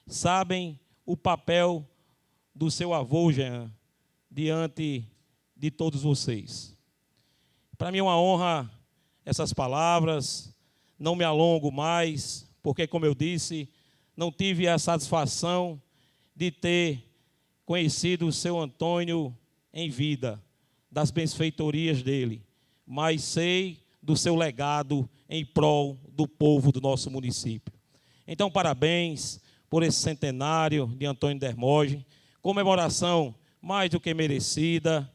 sabem o papel do seu avô, Jean, diante de todos vocês. Para mim é uma honra essas palavras, não me alongo mais, porque, como eu disse, não tive a satisfação de ter conhecido o seu Antônio em vida, das benfeitorias dele, mas sei do seu legado em prol do povo do nosso município. Então, parabéns por esse centenário de Antônio de Hermógenes, comemoração mais do que merecida.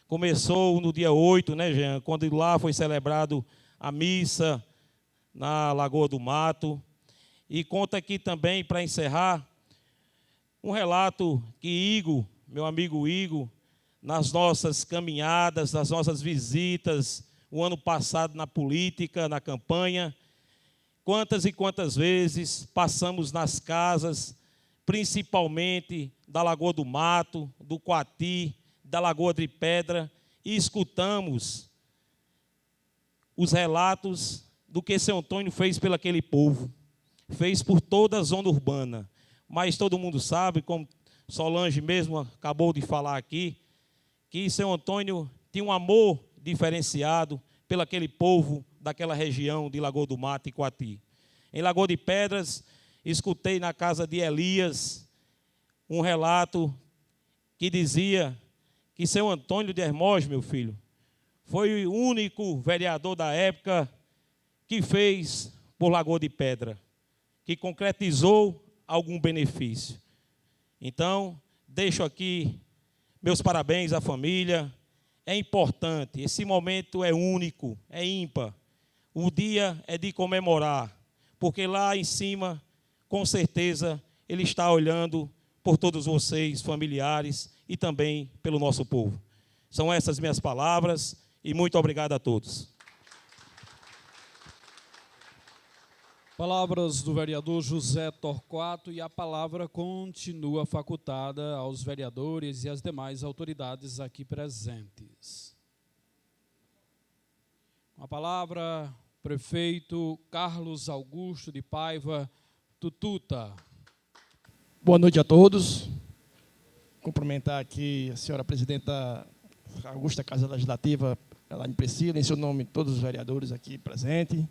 Começou no dia 8, né, Jean, quando lá foi celebrado a missa na Lagoa do Mato. E conta aqui também, para encerrar, um relato que Igor, meu amigo Igor, nas nossas caminhadas, nas nossas visitas, o ano passado na política, na campanha, quantas e quantas vezes passamos nas casas, principalmente da Lagoa do Mato, do Coati, da Lagoa de Pedra, e escutamos os relatos do que seu Antônio fez pelo aquele povo, fez por toda a zona urbana. Mas todo mundo sabe, como Solange mesmo acabou de falar aqui, que seu Antônio tinha um amor diferenciado pelo aquele povo daquela região de Lagoa do Mato e Coati. Em Lagoa de Pedras, escutei na casa de Elias um relato que dizia que seu Antônio de Hermógenes, meu filho, foi o único vereador da época que fez por Lagoa de Pedra, que concretizou algum benefício. Então, deixo aqui meus parabéns à família. É importante, esse momento é único, é ímpar. O dia é de comemorar, porque lá em cima, com certeza, ele está olhando por todos vocês, familiares, e também pelo nosso povo. São essas minhas palavras e muito obrigado a todos. Palavras do vereador José Torquato, e a palavra continua facultada aos vereadores e às demais autoridades aqui presentes. Com a palavra, prefeito Carlos Augusto de Paiva Tututa. Boa noite a todos. Cumprimentar aqui a senhora presidenta Augusta Casa Legislativa, Elaine Priscila, em seu nome todos os vereadores aqui presentes.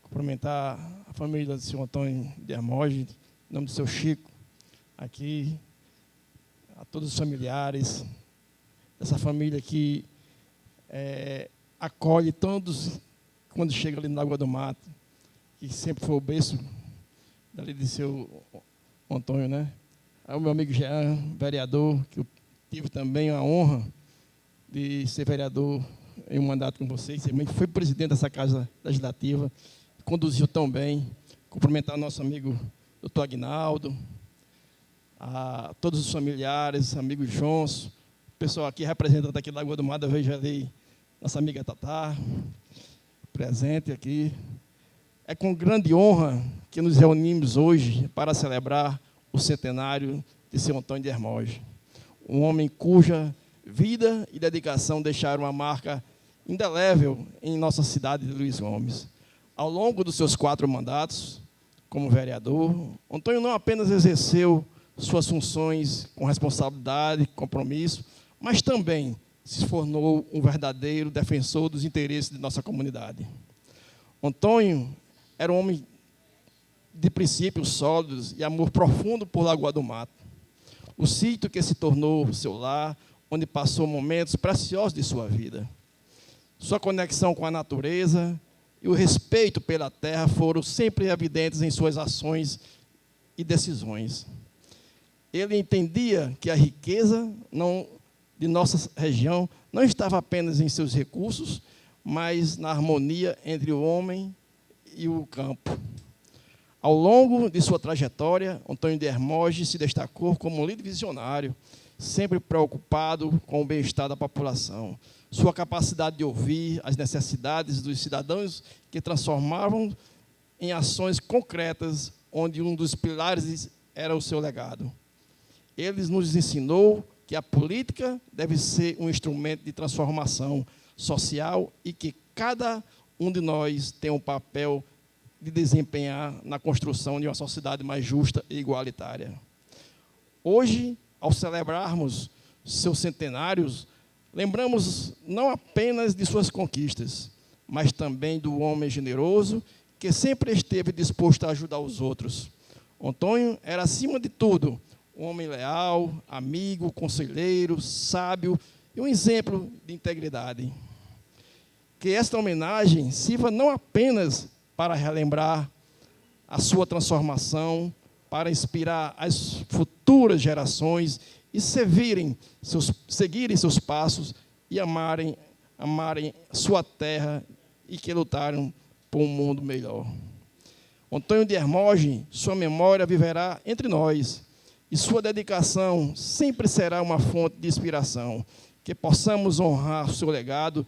Cumprimentar a família do senhor Antônio de Hermógenes, em nome do seu Chico, aqui, a todos os familiares dessa família que acolhe todos quando chega ali na Lagoa do Mato, que sempre foi o berço dali de seu Antônio, né? Ao meu amigo Jean, vereador, que eu tive também a honra de ser vereador em um mandato com vocês, também foi presidente dessa Casa Legislativa, conduziu tão bem. Cumprimentar o nosso amigo doutor Aguinaldo, a todos os familiares, amigos Jonso, pessoal aqui representante aqui da Lagoa do Mato, eu vejo ali nossa amiga Tatá, presente aqui. É com grande honra que nos reunimos hoje para celebrar o centenário de seu Antônio de Hermógenes, um homem cuja vida e dedicação deixaram uma marca indelével em nossa cidade de Luiz Gomes. Ao longo dos seus 4 mandatos como vereador, Antônio não apenas exerceu suas funções com responsabilidade e compromisso, mas também se tornou um verdadeiro defensor dos interesses de nossa comunidade. Antônio era um homem de princípios sólidos e amor profundo por Lagoa do Mato. O sítio que se tornou seu lar, onde passou momentos preciosos de sua vida. Sua conexão com a natureza e o respeito pela terra foram sempre evidentes em suas ações e decisões. Ele entendia que a riqueza de nossa região não estava apenas em seus recursos, mas na harmonia entre o homem e o campo. Ao longo de sua trajetória, Antônio de Hermógenes se destacou como um líder visionário, sempre preocupado com o bem-estar da população. Sua capacidade de ouvir as necessidades dos cidadãos que transformavam em ações concretas, onde um dos pilares era o seu legado. Ele nos ensinou que a política deve ser um instrumento de transformação social e que cada um de nós tem um papel de desempenhar na construção de uma sociedade mais justa e igualitária. Hoje, ao celebrarmos seus centenários, lembramos não apenas de suas conquistas, mas também do homem generoso que sempre esteve disposto a ajudar os outros. Antônio era, acima de tudo, um homem leal, amigo, conselheiro, sábio e um exemplo de integridade. Que esta homenagem sirva não apenas para relembrar a sua transformação, para inspirar as futuras gerações e seguirem seus passos e amarem sua terra e que lutaram por um mundo melhor. Antônio de Hermógenes, sua memória viverá entre nós e sua dedicação sempre será uma fonte de inspiração. Que possamos honrar o seu legado,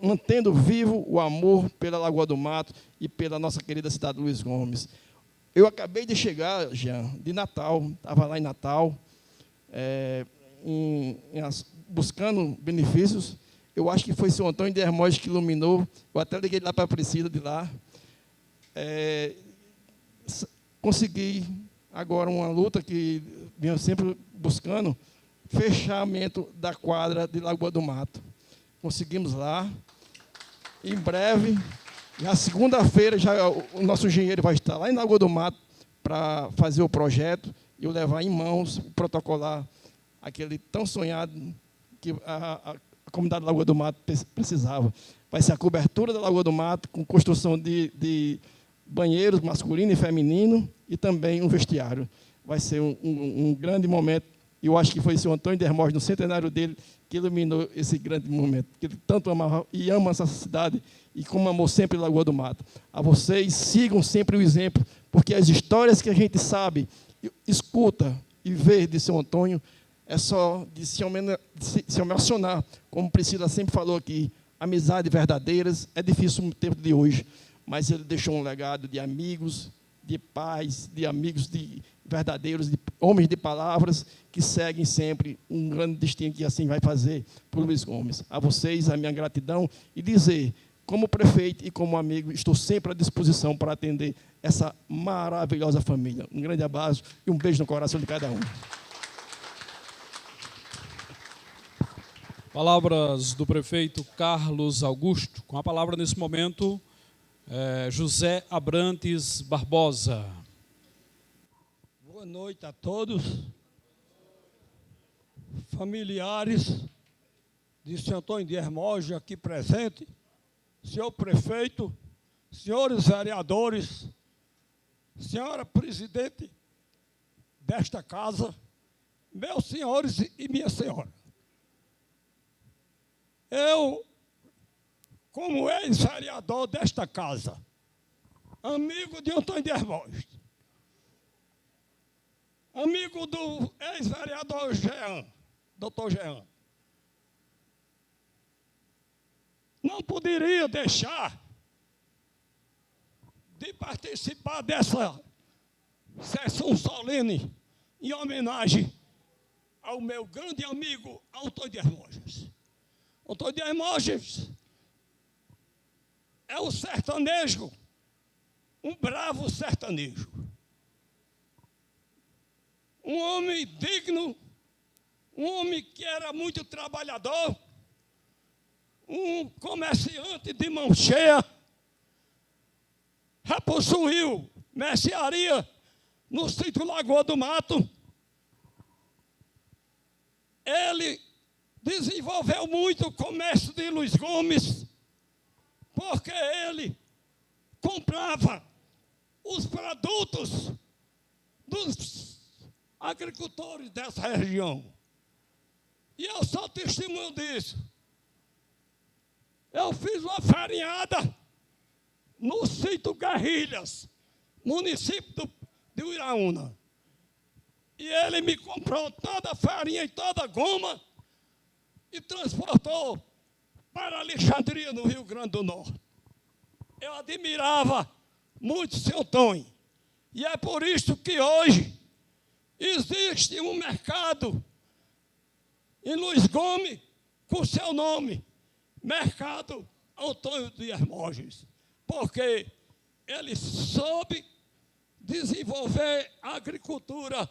mantendo vivo o amor pela Lagoa do Mato e pela nossa querida cidade de Luiz Gomes. Eu acabei de chegar, Jean, de Natal, estava lá em Natal, buscando benefícios. Eu acho que foi o seu Antônio de Hermógenes que iluminou. Eu até liguei lá para a Priscila de lá. Consegui agora uma luta que vinha sempre buscando, fechamento da quadra de Lagoa do Mato. Conseguimos lá. Em breve, na segunda-feira, já o nosso engenheiro vai estar lá em Lagoa do Mato para fazer o projeto e eu levar em mãos, protocolar aquele tão sonhado que a comunidade de Lagoa do Mato precisava. Vai ser a cobertura da Lagoa do Mato, com construção de banheiros masculino e feminino e também um vestiário. Vai ser um grande momento. E eu acho que foi o seu Antônio de Hermógenes, no centenário dele, que iluminou esse grande momento. Que ele tanto amava e ama essa cidade, e como amou sempre Lagoa do Mato. A vocês, sigam sempre o exemplo, porque as histórias que a gente sabe, escuta e vê de seu Antônio, é só de se emocionar, como Priscila sempre falou aqui, amizades verdadeiras, é difícil no tempo de hoje, mas ele deixou um legado de amigos, de pais, de amigos verdadeiros, de homens de palavras, que seguem sempre um grande destino que assim vai fazer por Luiz Gomes. A vocês, a minha gratidão, e dizer, como prefeito e como amigo, estou sempre à disposição para atender essa maravilhosa família. Um grande abraço e um beijo no coração de cada um. Palavras do prefeito Carlos Augusto. Com a palavra, nesse momento, José Abrantes Barbosa. Boa noite a todos. Familiares de São Antônio de Hermógenes aqui presente, senhor prefeito, senhores vereadores, senhora presidente desta casa, meus senhores e minha senhora. Eu, como ex-vereador desta casa, amigo de Antônio de Hermógenes, amigo do ex-vereador Jean, doutor Jean, não poderia deixar de participar dessa sessão solene em homenagem ao meu grande amigo Antônio de Hermógenes. Antônio de Hermógenes é o sertanejo, um bravo sertanejo. Um homem digno, um homem que era muito trabalhador, um comerciante de mão cheia, repossuiu mercearia no sítio Lagoa do Mato. Ele desenvolveu muito o comércio de Luiz Gomes, porque ele comprava os produtos dos agricultores dessa região. E eu sou testemunho disso. Eu fiz uma farinhada no sítio Guerrilhas, município de Uiraúna. E ele me comprou toda a farinha e toda a goma e transportou para Alexandria, no Rio Grande do Norte. Eu admirava muito o seu Antônio. E é por isso que hoje existe um mercado em Luiz Gomes com seu nome, Mercado Antônio de Hermógenes, porque ele soube desenvolver a agricultura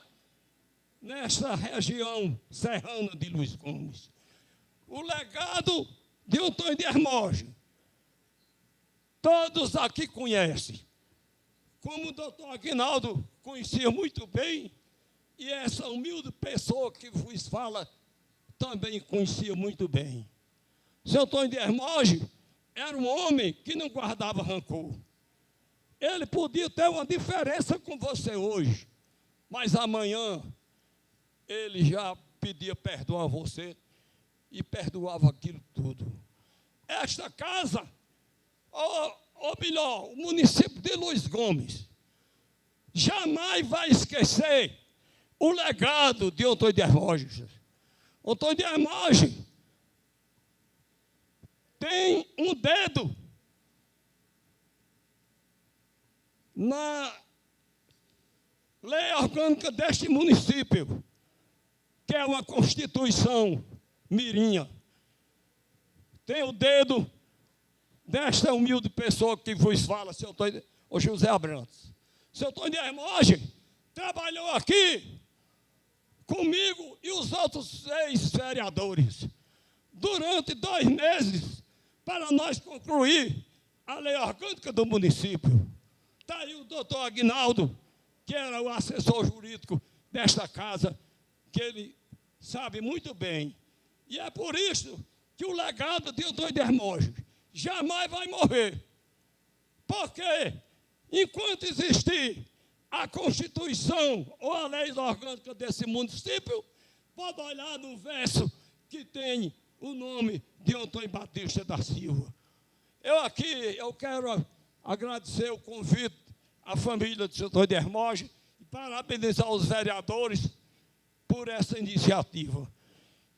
nesta região serrana de Luiz Gomes. O legado de Antônio de Hermógenes, todos aqui conhecem, como o doutor Aguinaldo conhecia muito bem, e essa humilde pessoa que vos fala também conhecia muito bem. Seu Antônio de Hermógenes era um homem que não guardava rancor. Ele podia ter uma diferença com você hoje, mas amanhã ele já pedia perdão a você e perdoava aquilo tudo. Esta casa, ou melhor, o município de Luiz Gomes, jamais vai esquecer o legado de Antônio de Hermógenes. Antônio de Hermógenes tem um dedo na lei orgânica deste município, que é uma Constituição mirinha. Tem o dedo desta humilde pessoa que vos fala, seu Antônio, o José Abrantes. Seu Antônio de Hermógenes trabalhou aqui comigo e os outros 6 vereadores durante 2 meses para nós concluir a lei orgânica do município. Está aí o doutor Aguinaldo, que era o assessor jurídico desta casa, que ele sabe muito bem. E é por isso que o legado de Antônio de Hermógenes jamais vai morrer. Porque, enquanto existir a Constituição ou a lei orgânica desse município, pode olhar no verso que tem o nome de Antônio Batista da Silva. Eu quero agradecer o convite à família do Antônio de Hermógenes e parabenizar os vereadores por essa iniciativa.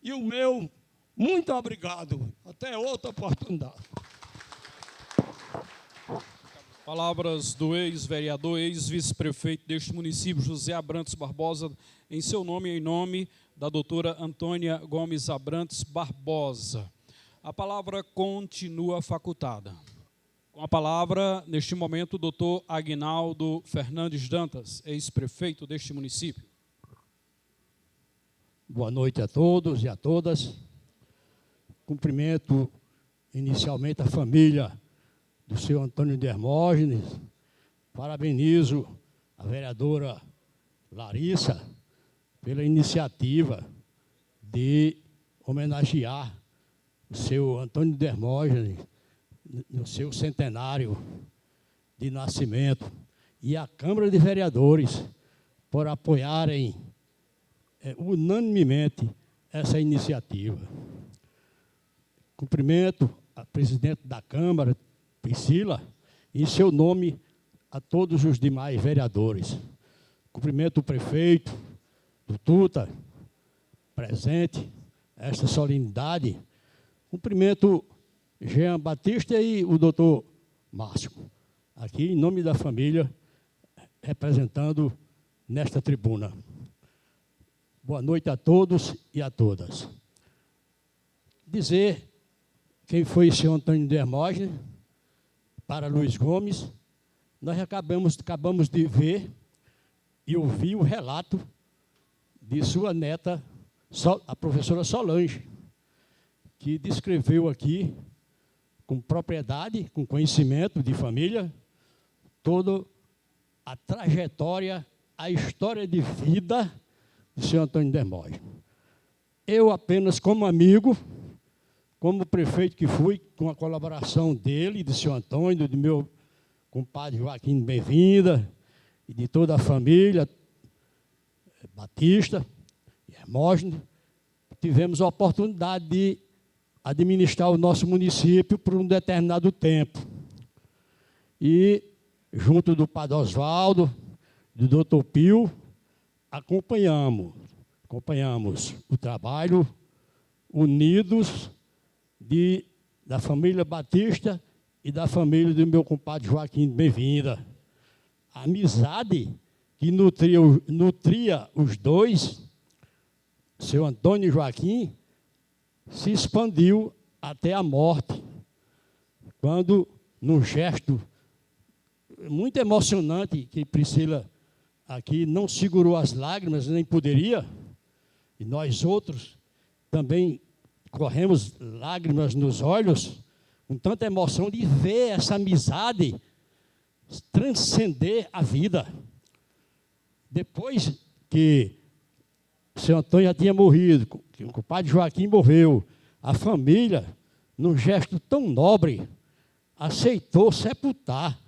E o meu, muito obrigado. Até outra oportunidade. Palavras do ex-vereador, ex-vice-prefeito deste município, José Abrantes Barbosa, em seu nome e em nome da doutora Antônia Gomes Abrantes Barbosa. A palavra continua facultada. Com a palavra, neste momento, o doutor Aguinaldo Fernandes Dantas, ex-prefeito deste município. Boa noite a todos e a todas. Cumprimento inicialmente a família do senhor Antônio de Hermógenes. Parabenizo a vereadora Larissa pela iniciativa de homenagear o seu Antônio de Hermógenes no seu centenário de nascimento, e a Câmara de Vereadores por apoiarem unanimemente essa iniciativa. Cumprimento a presidente da Câmara, Priscila, em seu nome a todos os demais vereadores. Cumprimento o prefeito do Tuta, presente, esta solenidade. Cumprimento Jean Batista e o doutor Márcio, aqui em nome da família, representando nesta tribuna. Boa noite a todos e a todas. Dizer quem foi o senhor Antônio de Hermógenes para Luiz Gomes, nós acabamos de ver e ouvir o relato de sua neta, a professora Solange, que descreveu aqui, com propriedade, com conhecimento de família, toda a trajetória, a história de vida do senhor Antônio de Hermógenes. Eu apenas como amigo, como prefeito que fui, com a colaboração dele, do senhor Antônio, do meu compadre Joaquim Bem-vinda, e de toda a família Batista e Hermógenes, tivemos a oportunidade de administrar o nosso município por um determinado tempo. E junto do Padre Oswaldo, do Dr. Pio, acompanhamos o trabalho unidos da família Batista e da família do meu compadre Joaquim. Bem-vinda. A amizade que nutria os dois, seu Antônio e Joaquim, se expandiu até a morte, quando, num gesto muito emocionante, que Priscila aqui não segurou as lágrimas, nem poderia, e nós outros também corremos lágrimas nos olhos, com tanta emoção de ver essa amizade transcender a vida. Depois que o seu Antônio já tinha morrido, que o compadre Joaquim morreu, a família, num gesto tão nobre, aceitou sepultar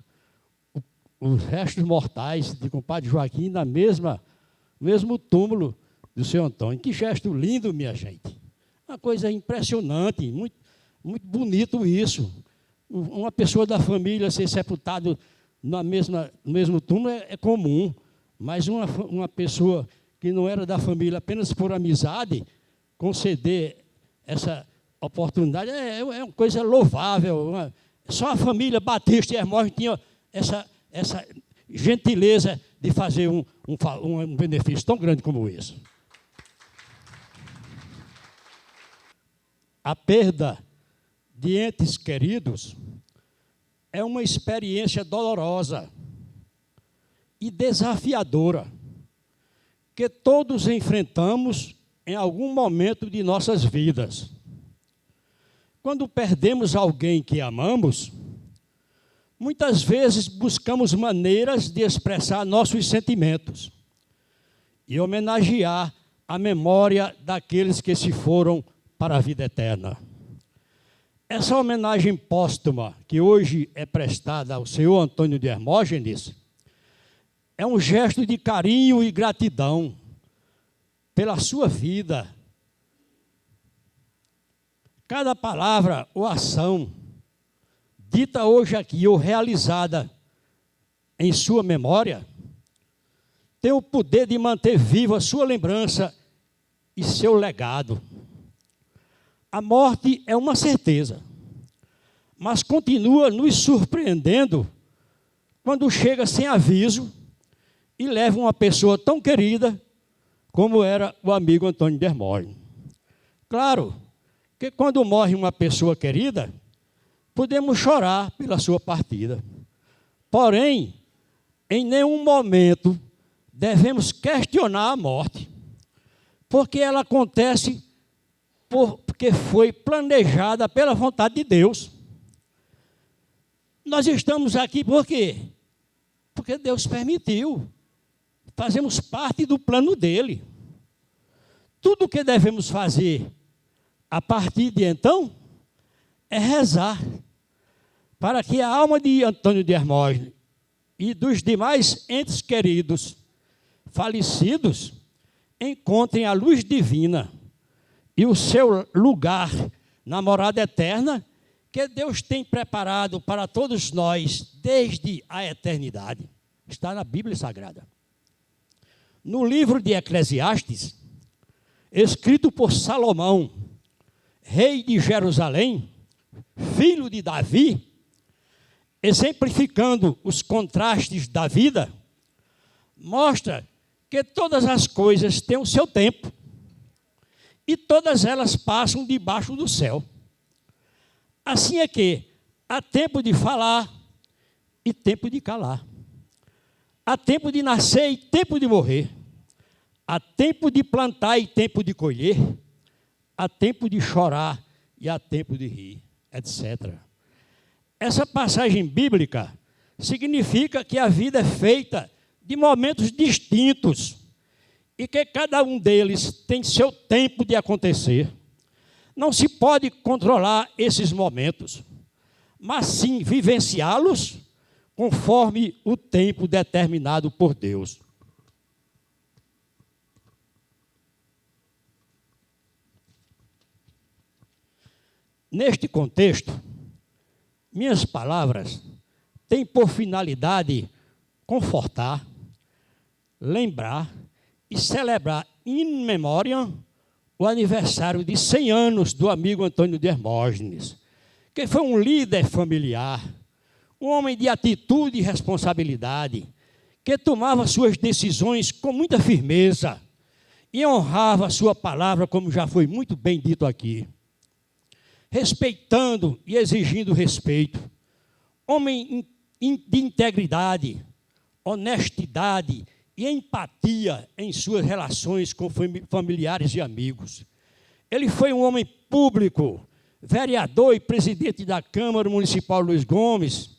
os restos mortais de compadre Joaquim na mesmo túmulo do seu Antônio. Que gesto lindo, minha gente. Uma coisa impressionante, muito, muito bonito isso. Uma pessoa da família ser sepultada no mesmo túmulo é comum, mas uma pessoa que não era da família apenas por amizade, conceder essa oportunidade é uma coisa louvável. Só a família Batista e Hermógenes tinha essa gentileza de fazer um benefício tão grande como esse. A perda de entes queridos é uma experiência dolorosa e desafiadora que todos enfrentamos em algum momento de nossas vidas. Quando perdemos alguém que amamos, muitas vezes buscamos maneiras de expressar nossos sentimentos e homenagear a memória daqueles que se foram para a vida eterna. Essa homenagem póstuma que hoje é prestada ao senhor Antônio de Hermógenes é um gesto de carinho e gratidão pela sua vida. Cada palavra ou ação dita hoje aqui ou realizada em sua memória tem o poder de manter viva a sua lembrança e seu legado. A morte é uma certeza, mas continua nos surpreendendo quando chega sem aviso e leva uma pessoa tão querida como era o amigo Antônio de Hermógenes. Claro que quando morre uma pessoa querida, podemos chorar pela sua partida. Porém, em nenhum momento devemos questionar a morte, porque ela acontece porque foi planejada pela vontade de Deus. Nós estamos aqui por quê? Porque Deus permitiu. Fazemos parte do plano dele. Tudo o que devemos fazer a partir de então é rezar para que a alma de Antônio de Hermógenes e dos demais entes queridos falecidos encontrem a luz divina e o seu lugar na morada eterna que Deus tem preparado para todos nós desde a eternidade. Está na Bíblia Sagrada. No livro de Eclesiastes, escrito por Salomão, rei de Jerusalém, filho de Davi, exemplificando os contrastes da vida, mostra que todas as coisas têm o seu tempo e todas elas passam debaixo do céu. Assim é que há tempo de falar e tempo de calar. Há tempo de nascer e tempo de morrer. Há tempo de plantar e tempo de colher. Há tempo de chorar e há tempo de rir, etc. Essa passagem bíblica significa que a vida é feita de momentos distintos e que cada um deles tem seu tempo de acontecer. Não se pode controlar esses momentos, mas sim vivenciá-los conforme o tempo determinado por Deus. Neste contexto, minhas palavras tem por finalidade confortar, lembrar e celebrar in memoriam o aniversário de 100 anos do amigo Antônio de Hermógenes, que foi um líder familiar, um homem de atitude e responsabilidade, que tomava suas decisões com muita firmeza e honrava a sua palavra, como já foi muito bem dito aqui, respeitando e exigindo respeito. Homem de integridade, honestidade e empatia em suas relações com familiares e amigos. Ele foi um homem público, vereador e presidente da Câmara Municipal Luiz Gomes,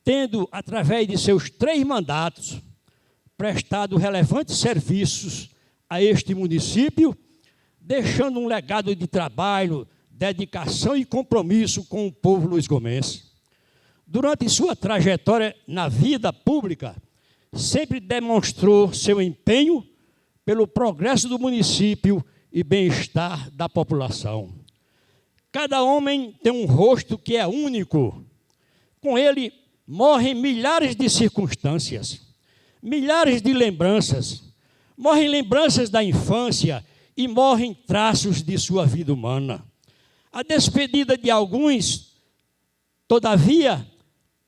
tendo, através de seus 3 mandatos, prestado relevantes serviços a este município, deixando um legado de trabalho, dedicação e compromisso com o povo luisgomense. Durante sua trajetória na vida pública, sempre demonstrou seu empenho pelo progresso do município e bem-estar da população. Cada homem tem um rosto que é único. Com ele morrem milhares de circunstâncias, milhares de lembranças. Morrem lembranças da infância e morrem traços de sua vida humana. A despedida de alguns, todavia,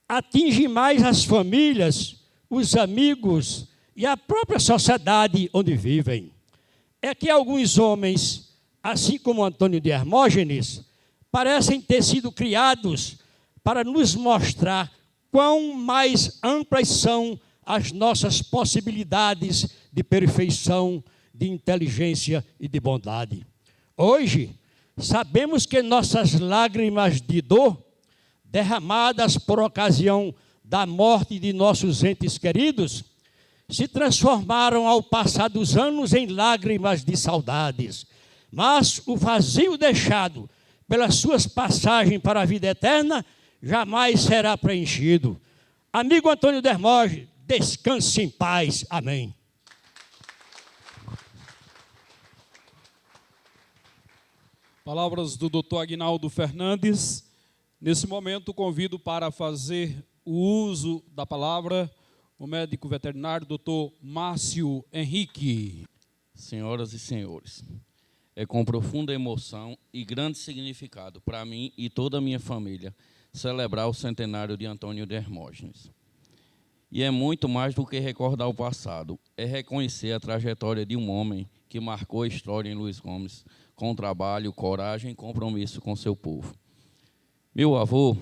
atinge mais as famílias, os amigos e a própria sociedade onde vivem. É que alguns homens, assim como Antônio de Hermógenes, parecem ter sido criados para nos mostrar quão mais amplas são as nossas possibilidades de perfeição, de inteligência e de bondade. Hoje, sabemos que nossas lágrimas de dor, derramadas por ocasião da morte de nossos entes queridos, se transformaram ao passar dos anos em lágrimas de saudades. Mas o vazio deixado pelas suas passagens para a vida eterna jamais será preenchido. Amigo Antônio de Hermógenes, descanse em paz. Amém. Palavras do doutor Aguinaldo Fernandes. Nesse momento, convido para fazer o uso da palavra o médico veterinário, doutor Márcio Henrique. Senhoras e senhores, é com profunda emoção e grande significado para mim e toda a minha família celebrar o centenário de Antônio de Hermógenes. E é muito mais do que recordar o passado, é reconhecer a trajetória de um homem que marcou a história em Luiz Gomes, com trabalho, coragem e compromisso com seu povo. Meu avô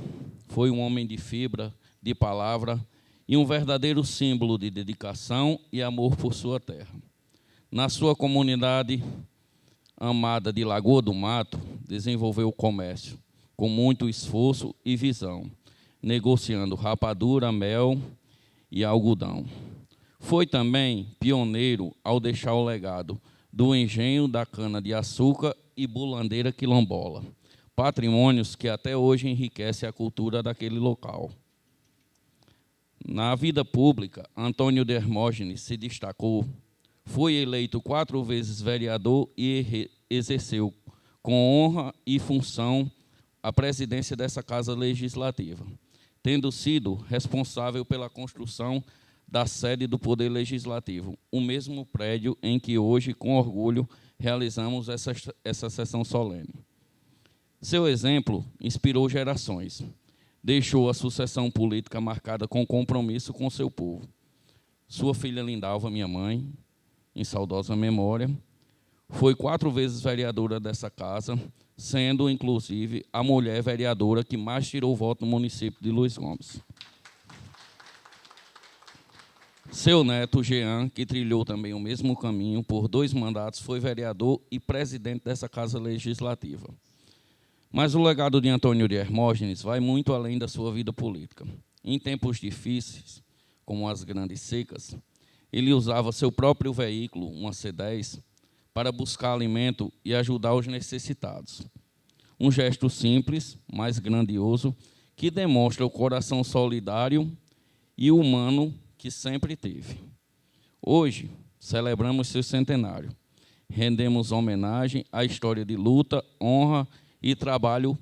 foi um homem de fibra, de palavra e um verdadeiro símbolo de dedicação e amor por sua terra. Na sua comunidade amada de Lagoa do Mato, desenvolveu o comércio com muito esforço e visão, negociando rapadura, mel e algodão. Foi também pioneiro ao deixar o legado do engenho da cana-de-açúcar e bulandeira quilombola, patrimônios que até hoje enriquecem a cultura daquele local. Na vida pública, Antônio de Hermógenes se destacou, foi eleito 4 vezes vereador e exerceu com honra e função a presidência dessa Casa Legislativa, tendo sido responsável pela construção da sede do Poder Legislativo, o mesmo prédio em que hoje, com orgulho, realizamos essa sessão solene. Seu exemplo inspirou gerações, deixou a sucessão política marcada com compromisso com seu povo. Sua filha Lindalva, minha mãe, em saudosa memória, foi 4 vezes vereadora dessa casa, sendo, inclusive, a mulher vereadora que mais tirou voto no município de Luiz Gomes. Seu neto, Jean, que trilhou também o mesmo caminho, por 2 mandatos, foi vereador e presidente dessa Casa Legislativa. Mas o legado de Antônio de Hermógenes vai muito além da sua vida política. Em tempos difíceis, como as grandes secas, ele usava seu próprio veículo, uma C10, para buscar alimento e ajudar os necessitados. Um gesto simples, mas grandioso, que demonstra o coração solidário e humano que sempre teve. Hoje, celebramos seu centenário. Rendemos homenagem à história de luta, honra e trabalho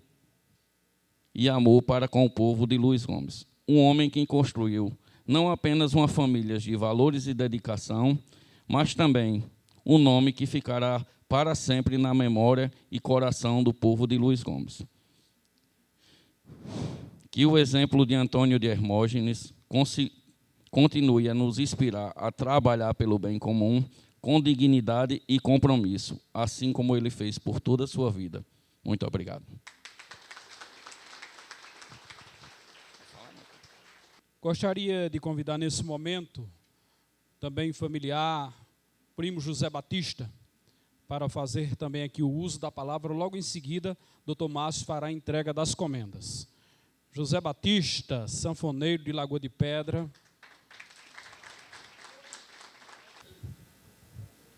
e amor para com o povo de Luiz Gomes. um homem que construiu não apenas uma família de valores e dedicação, mas também um nome que ficará para sempre na memória e coração do povo de Luiz Gomes. Que o exemplo de Antônio de Hermógenes continue a nos inspirar a trabalhar pelo bem comum com dignidade e compromisso, assim como ele fez por toda a sua vida. Muito obrigado. Gostaria de convidar nesse momento também familiar, primo José Batista, para fazer também aqui o uso da palavra. Logo em seguida, doutor Márcio fará a entrega das comendas. José Batista, sanfoneiro de Lagoa de Pedra.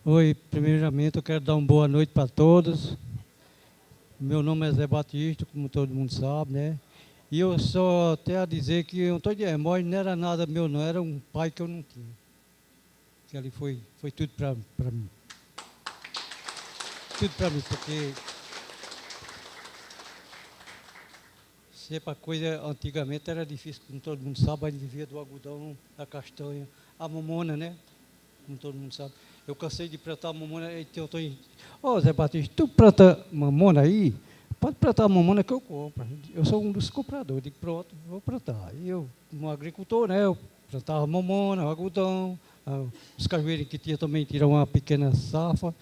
Oi, primeiramente eu quero dar uma boa noite para todos. Meu nome é Zé Batista, como todo mundo sabe, né? E eu só tenho a dizer que o Antônio de Hermógenes não era nada meu, não, era um pai que eu não tinha. Que ali foi tudo para mim. Tudo para mim, porque sempre a coisa antigamente era difícil, como todo mundo sabe, a gente vivia do algodão, da castanha, a mamona, né? Como todo mundo sabe. Eu cansei de plantar mamona, então eu estou em... Ô Zé Batista, tu planta mamona aí? Pode plantar a mamona que eu compro. Eu sou um dos compradores. Eu digo, pronto, vou plantar. E eu, como agricultor, né, eu plantava mamona, algodão, os cajueiros que tinha também tiravam uma pequena safra,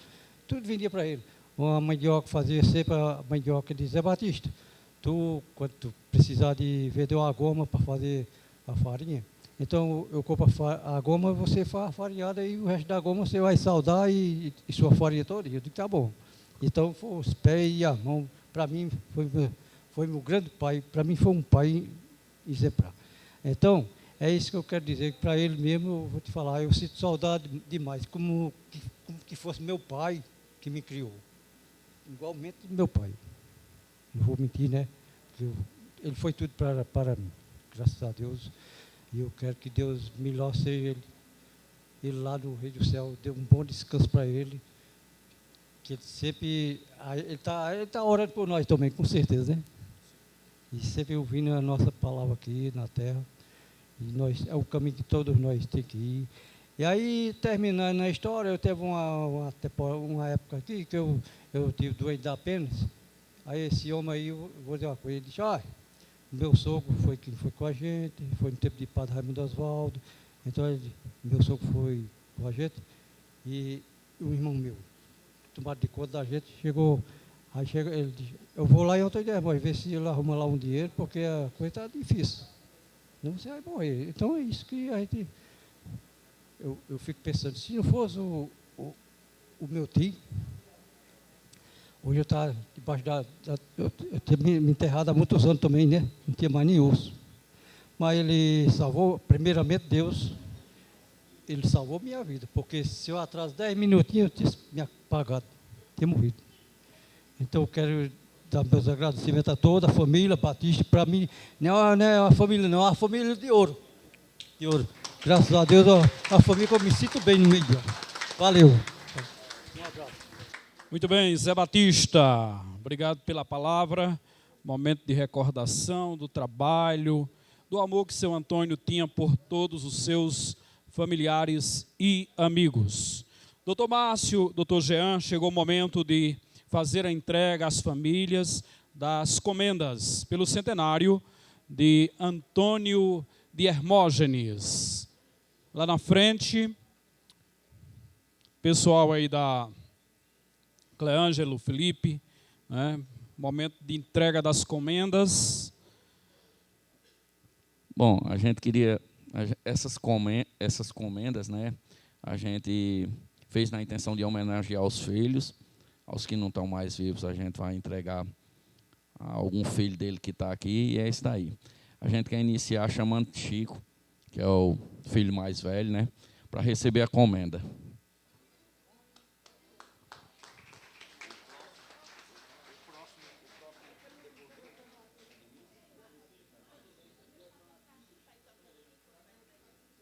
tudo vendia para ele. Uma mandioca fazia sempre a mandioca de Zé Batista. Quando tu precisar de vender uma goma para fazer a farinha, então eu compro a goma, você faz a farinhada e o resto da goma você vai saldar e sua farinha toda. Eu digo, tá bom. Então, foi os pés e a mão. Para mim, foi meu grande pai. Para mim, foi um pai exemplar. Então, é isso que eu quero dizer. Para ele mesmo, eu vou te falar, eu sinto saudade demais. Como que fosse meu pai que me criou. Igualmente meu pai. Não vou mentir, né? Ele foi tudo para mim. Graças a Deus. E eu quero que Deus melhor seja ele lá no Rei do Céu. Dê um bom descanso para ele. Que ele sempre, ele tá orando por nós também, com certeza, né? E sempre ouvindo a nossa palavra aqui na terra. E é o caminho que todos nós temos que ir. E aí, terminando a história, eu teve uma época aqui que eu tive doente da apêndice. Aí esse homem aí, eu vou dizer uma coisa, ele disse, meu sogro foi quem foi com a gente, foi no tempo de Padre Raimundo Oswaldo. Então, meu sogro foi com a gente e o irmão meu. Tomado de conta da gente, ele disse, eu vou lá em Antônio de Hermógenes, ver se ele arruma lá um dinheiro, porque a coisa está difícil. Não, você vai morrer. Então é isso que a gente... Eu fico pensando, se não fosse o meu tio, hoje eu estava debaixo eu tinha me enterrado há muitos anos também, né? Não tinha mais nem osso. Mas ele salvou, primeiramente Deus, ele salvou minha vida, porque se eu atraso 10 minutinhos, eu tinha me apagado, tinha morrido. Então eu quero dar meus agradecimentos a toda a família Batista. Para mim, não é uma família, não, é uma família de ouro. De ouro. Graças a Deus, a família que eu me sinto bem no meio. Valeu. Um abraço. Muito bem, Zé Batista, obrigado pela palavra. Momento de recordação do trabalho, do amor que seu Antônio tinha por todos os seus familiares e amigos. Doutor Márcio, doutor Jean, chegou o momento de fazer a entrega às famílias das comendas pelo centenário de Antônio de Hermógenes. Lá na frente, pessoal aí da Cleângelo, Felipe, né? Momento de entrega das comendas. Bom, a gente queria... Essas comendas, né? A gente fez na intenção de homenagear os filhos. Aos que não estão mais vivos, a gente vai entregar a algum filho dele que está aqui, e é isso daí. A gente quer iniciar chamando Chico, que é o filho mais velho, né? Para receber a comenda.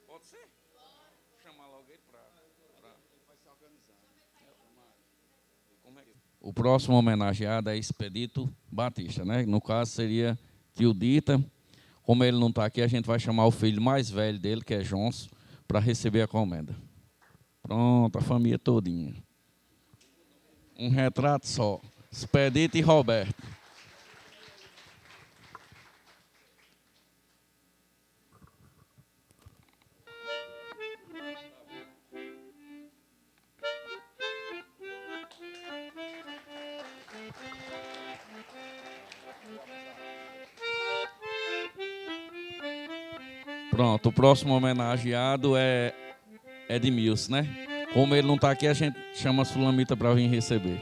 Pode ser? Chamar logo ele para se organizar. O próximo homenageado é Expedito Batista, né? No caso seria tio Dita, Como ele não está aqui, a gente vai chamar o filho mais velho dele, que é Johnson, para receber a comenda. Pronto, a família todinha. Um retrato só. Expedito e Roberto. Pronto, o próximo homenageado é Edmilson, né? Como ele não está aqui, a gente chama a Sulamita para vir receber.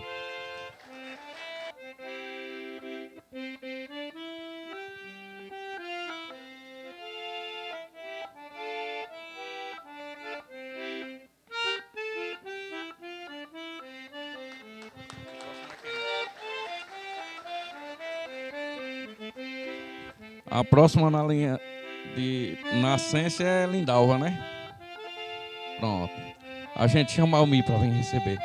A próxima na linha de nascença é Lindalva, né? Pronto. A gente chama o Mi para vir receber.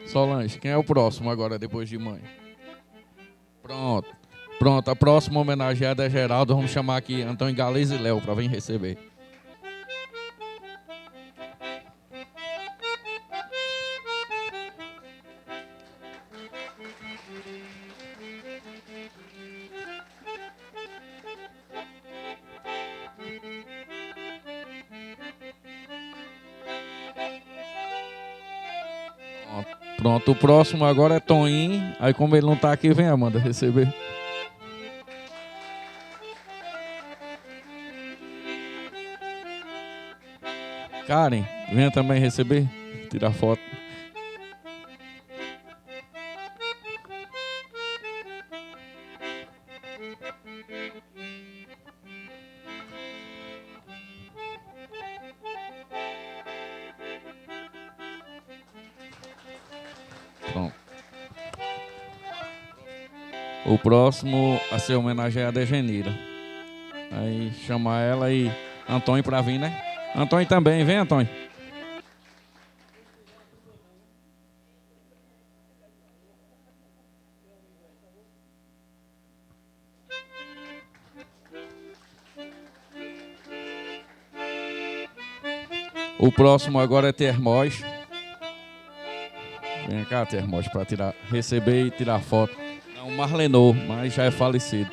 Solange, quem é o próximo agora, depois de mãe? Pronto. Pronto, a próxima homenageada é Geraldo. Vamos chamar aqui Antônio Gales e Léo para vir receber. Pronto, o próximo agora é Toninho. Aí como ele não está aqui, vem Amanda receber. Karen, venha também receber, tirar foto. Pronto. O próximo a ser homenageado é Genira. Aí chamar ela e Antônio para vir, né? Antônio também, vem Antônio. O próximo agora é Termós. Vem cá, Termós, para receber e tirar foto. Não, Marlenor, mas já é falecido.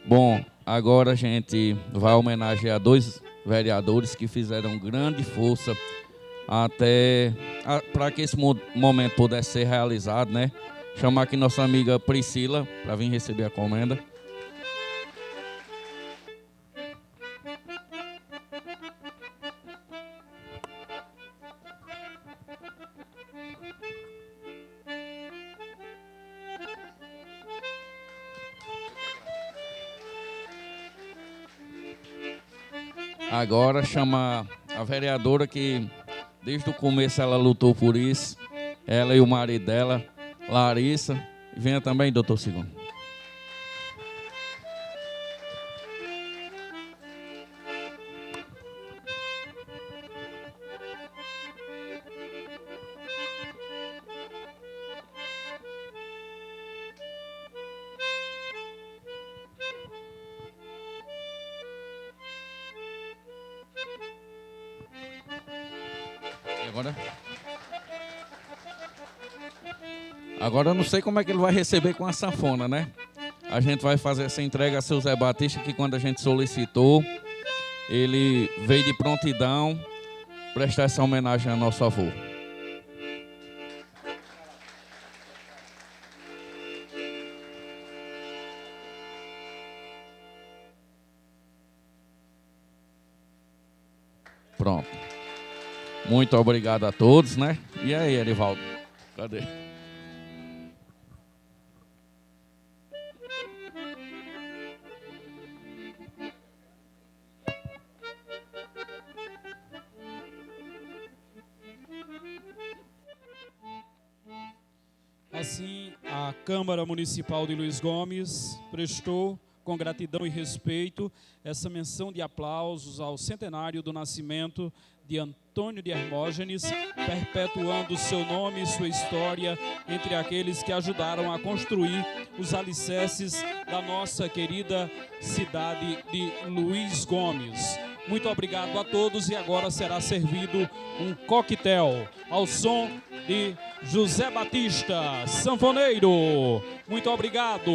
Bom, agora a gente vai homenagear dois vereadores que fizeram grande força para que esse momento pudesse ser realizado, né? Chamar aqui nossa amiga Priscila para vir receber a comenda. Agora chama a vereadora que desde o começo ela lutou por isso, ela e o marido dela, Larissa. E venha também, doutor Segundo. Agora eu não sei como é que ele vai receber com a sanfona, né? A gente vai fazer essa entrega a seu Zé Batista, que quando a gente solicitou, ele veio de prontidão prestar essa homenagem a nosso avô. Pronto. Muito obrigado a todos, né? E aí, Erivaldo? Cadê? Assim, a Câmara Municipal de Luiz Gomes prestou, com gratidão e respeito, essa menção de aplausos ao centenário do nascimento de Antônio de Hermógenes, perpetuando seu nome e sua história entre aqueles que ajudaram a construir os alicerces da nossa querida cidade de Luiz Gomes. Muito obrigado a todos e agora será servido um coquetel ao som de José Batista, sanfoneiro. Muito obrigado.